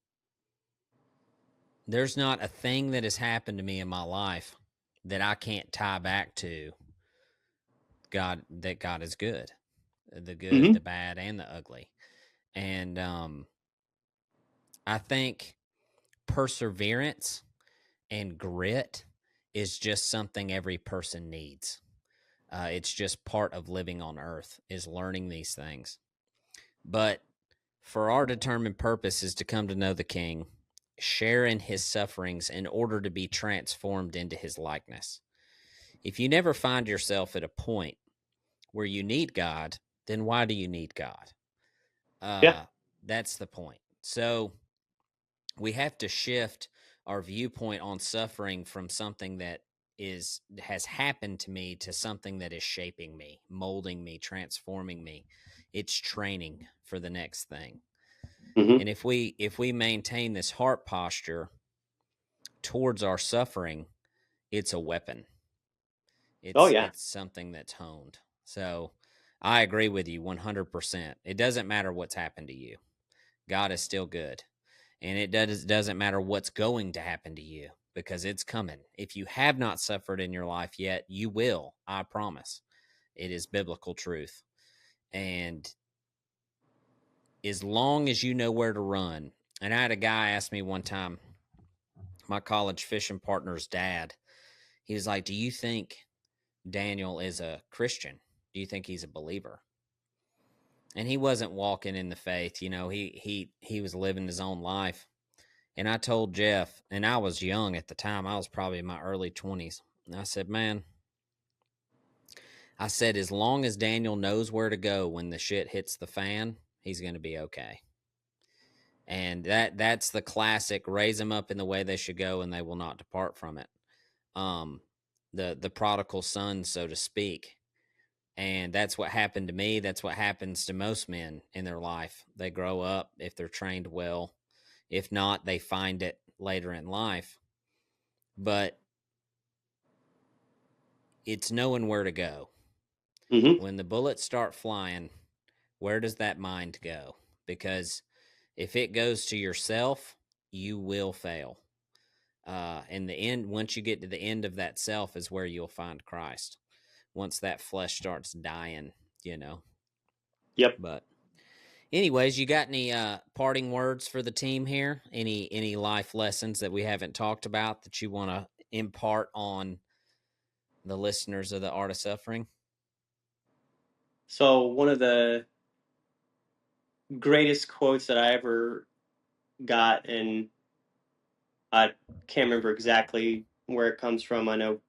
there's not a thing that has happened to me in my life that I can't tie back to God, that God is good, the good, Mm-hmm. the bad, and the ugly. And I think perseverance and grit is just something every person needs. It's just part of living on earth, is learning these things. But for our determined purpose is to come to know the King, share in his sufferings in order to be transformed into his likeness. If you never find yourself at a point where you need God, then why do you need God? Yeah. That's the point. So we have to shift our viewpoint on suffering from something that has happened to me to something that is shaping me, molding me, transforming me. It's training for the next thing. Mm-hmm. And if we maintain this heart posture towards our suffering, it's a weapon. Oh It's yeah. it's something that's honed. So I agree with you 100%. It doesn't matter what's happened to you. God is still good. And it doesn't matter what's going to happen to you, because it's coming. If you have not suffered in your life yet, you will. I promise. It is biblical truth. And as long as you know where to run. And I had a guy ask me one time, my college fishing partner's dad, he was like, "Do you think Daniel is a Christian?" Do you think he's a believer? And he wasn't walking in the faith. He was living his own life. And I told Jeff, and I was young at the time. I was probably in my early 20s. And I said, man, I said, as long as Daniel knows where to go when the shit hits the fan, he's going to be okay. And that's the classic, raise them up in the way they should go and they will not depart from it. Um, the prodigal son, so to speak. And that's what happened to me. That's what happens to most men in their life. They grow up if they're trained well. If not, they find it later in life. But it's knowing where to go. Mm-hmm. When the bullets start flying, where does that mind go? Because if it goes to yourself, you will fail. In the end, once you get to the end of that self, is where you'll find Christ. Once that flesh starts dying, you know. Yep. But anyways, you got any parting words for the team here? Any life lessons that we haven't talked about that you want to impart on the listeners of the Art of Suffering? So one of the greatest quotes that I ever got, and I can't remember exactly where it comes from. I know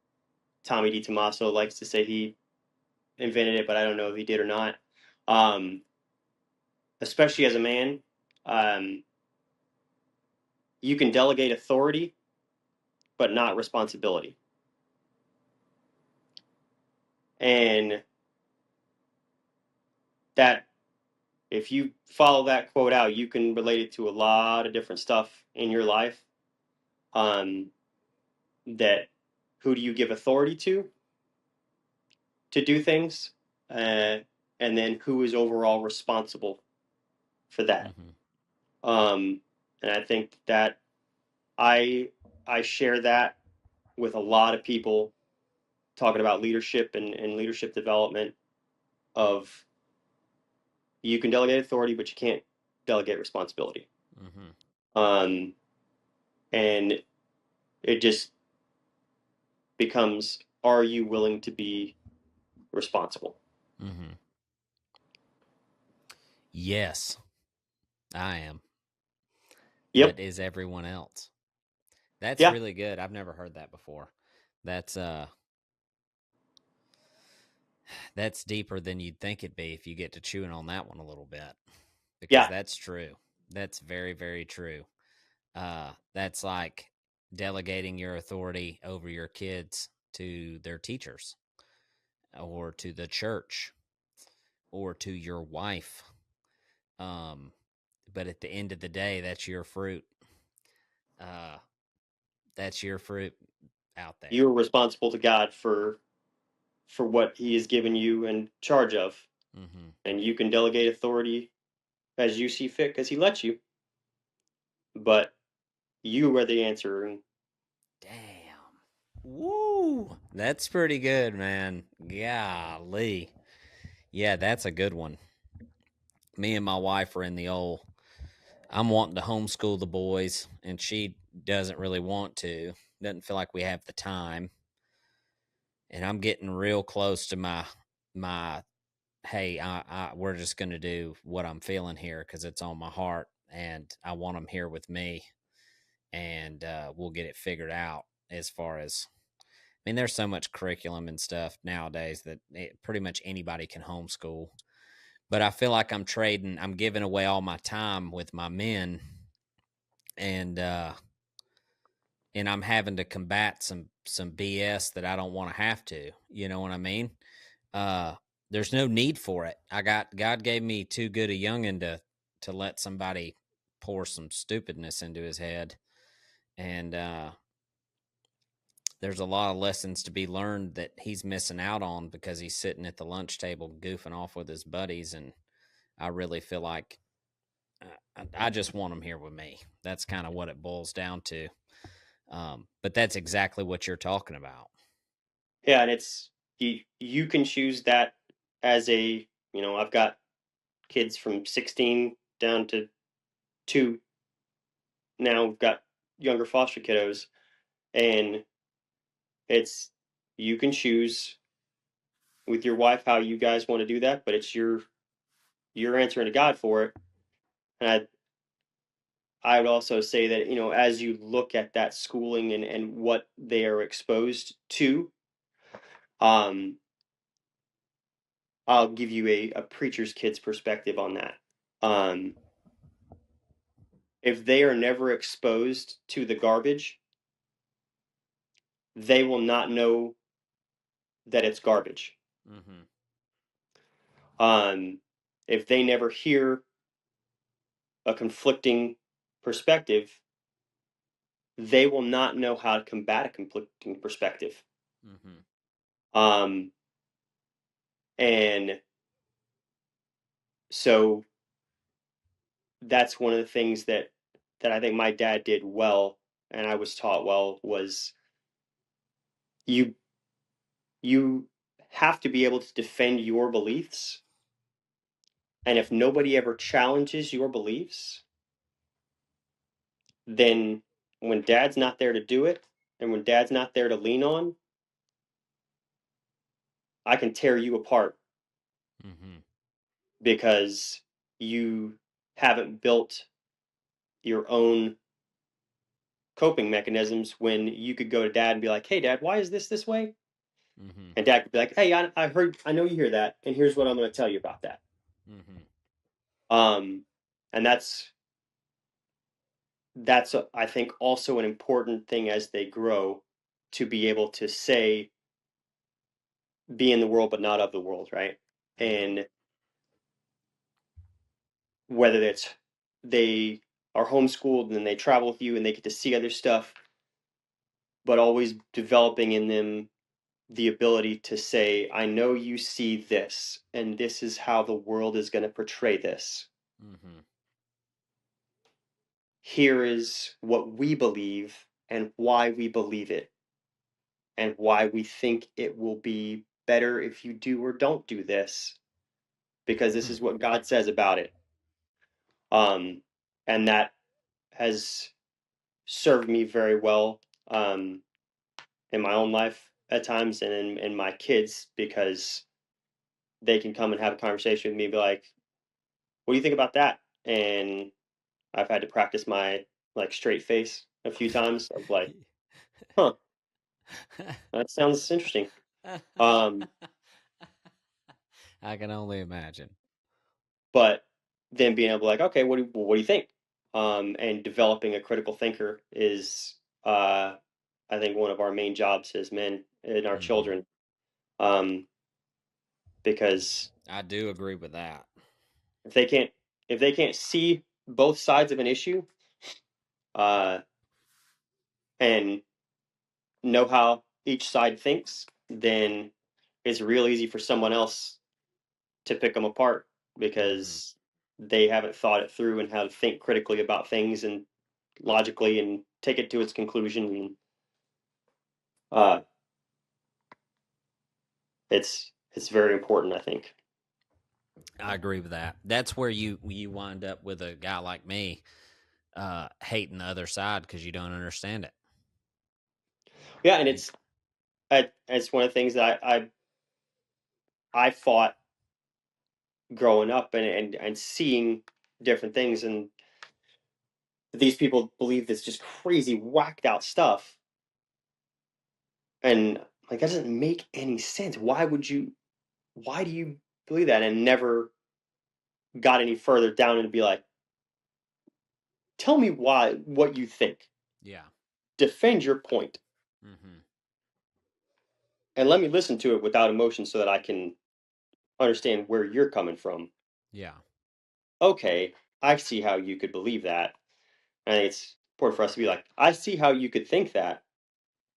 Tommy DiTomaso likes to say he invented it, but I don't know if he did or not. Um, Especially as a man, um, you can delegate authority, but not responsibility. And that, if you follow that quote out, you can relate it to a lot of different stuff in your life. Um, that who do you give authority to do things, uh, and then who is overall responsible for that. Mm-hmm. Um, and I think that I I share that with a lot of people talking about leadership and leadership development. Of you can delegate authority, but you can't delegate responsibility. Mm-hmm. Um, and it just becomes, are you willing to be responsible? Mm-hmm. Yes, I am. Yep. But is everyone else? That's Yeah. really good. I've never heard that before. That's that's deeper than you'd think it'd be if you get to chewing on that one a little bit. Because Yeah. that's true. That's very, very true. That's like delegating your authority over your kids to their teachers or to the church or to your wife. Um, but at the end of the day, that's your fruit. Uh, that's your fruit out there. You're responsible to God for what He has given you in charge of, Mm-hmm. and you can delegate authority as you see fit because He lets you. But you are the answer. And Damn. Woo. That's pretty good, man. Golly. Yeah, that's a good one. Me and my wife are in the old, I'm wanting to homeschool the boys, and she doesn't really want to. Doesn't feel like we have the time. And I'm getting real close to my hey, we're just going to do what I'm feeling here because it's on my heart, and I want them here with me, and we'll get it figured out. As far as, I mean, there's so much curriculum and stuff nowadays that pretty much anybody can homeschool. But I feel like I'm giving away all my time with my men, and I'm having to combat some BS that I don't want to have to. You know what I mean? Uh, there's no need for it. God gave me too good a youngin to let somebody pour some stupidness into his head, and there's a lot of lessons to be learned that he's missing out on because he's sitting at the lunch table goofing off with his buddies, and I really feel like I just want him here with me. That's kind of what it boils down to. But that's exactly what you're talking about. yeah, and it's you can choose that as a, I've got kids from 16 down to 2 now. We've got younger foster kiddos, and it's you can choose with your wife how you guys want to do that, but it's you're answering to God for it. And I would also say that, as you look at that schooling and what they are exposed to, um, I'll give you a preacher's kid's perspective on that. Um, if they are never exposed to the garbage, they will not know that it's garbage. Mm-hmm. Um, if they never hear a conflicting perspective, they will not know how to combat a conflicting perspective. Mm-hmm. Um, and so that's one of the things that I think my dad did well, and I was taught well, was you you have to be able to defend your beliefs, and if nobody ever challenges your beliefs, then when dad's not there to do it, and when dad's not there to lean on, I can tear you apart Mm-hmm. because you haven't built your own coping mechanisms when you could go to dad and be like, "Hey, dad, why is this way?" Mm-hmm. And dad could be like, "Hey, I heard, I know you hear that, and here's what I'm going to tell you about that." Mm-hmm. Um, and that's I think also an important thing as they grow to be able to say, "Be in the world, but not of the world," right? Mm-hmm. And whether it's they are homeschooled and they travel with you and they get to see other stuff, but always developing in them the ability to say, I know you see this, and this is how the world is going to portray this. Mm-hmm. Here is what we believe and why we believe it, and why we think it will be better if you do or don't do this, because this is what God says about it. Um, and that has served me very well in my own life at times and in my kids, because they can come and have a conversation with me and be like, what do you think about that? And I've had to practice my like straight face a few times of like, huh, that sounds interesting. Um, I can only imagine. but then being able to like, okay, what do you think? And developing a critical thinker is, I think, one of our main jobs as men and our Mm-hmm. children, um, because I do agree with that. if they can't if they can't see both sides of an issue, uh, and know how each side thinks, then it's real easy for someone else to pick them apart Mm-hmm. because they haven't thought it through and how to think critically about things and logically and take it to its conclusion. And uh, it's very important, I think. I agree with that. That's where you wind up with a guy like me, hating the other side because you don't understand it. Yeah, and You, it's one of the things that I fought growing up and seeing different things, and these people believe this just crazy whacked out stuff, and like that doesn't make any sense. Why do you believe that? And never got any further down and be like, tell me why, what you think, yeah. defend your point, Mm-hmm. and let me listen to it without emotion so that I can understand where you're coming from. Yeah. Okay, I see how you could believe that. And it's important for us to be like, I see how you could think that.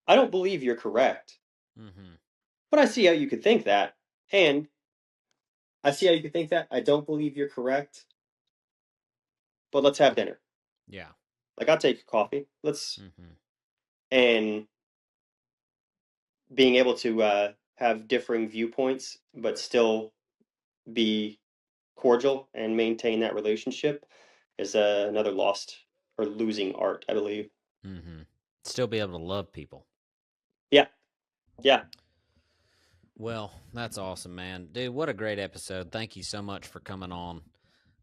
I don't believe you're correct, Mm-hmm. but I see how you could think that. And I see how you could think that. I don't believe you're correct, but let's have dinner. Yeah. Like, I'll take coffee. Let's, Mm-hmm. and being able to have differing viewpoints, but still be cordial and maintain that relationship is another lost or losing art, I believe. Mm-hmm. Still be able to love people. Yeah, yeah. Well, that's awesome, man. Dude, what a great episode. Thank you so much for coming on.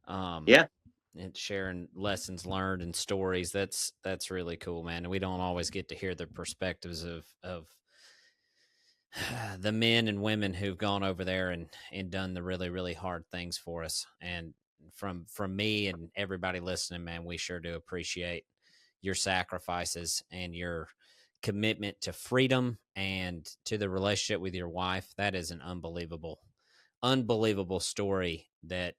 Um, Yeah. and sharing lessons learned and stories. That's really cool, man. And we don't always get to hear the perspectives of the men and women who've gone over there and done the really really hard things for us. And from me and everybody listening, man, we sure do appreciate your sacrifices and your commitment to freedom and to the relationship with your wife. That is an unbelievable story, that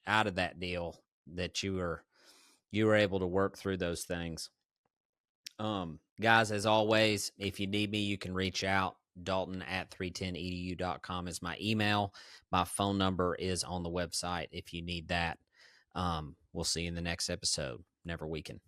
out of that deal, that you were able to work through those things. Guys, as always, if you need me, you can reach out. Dalton at 310edu.com is my email. My phone number is on the website if you need that. We'll see you in the next episode. Never weaken.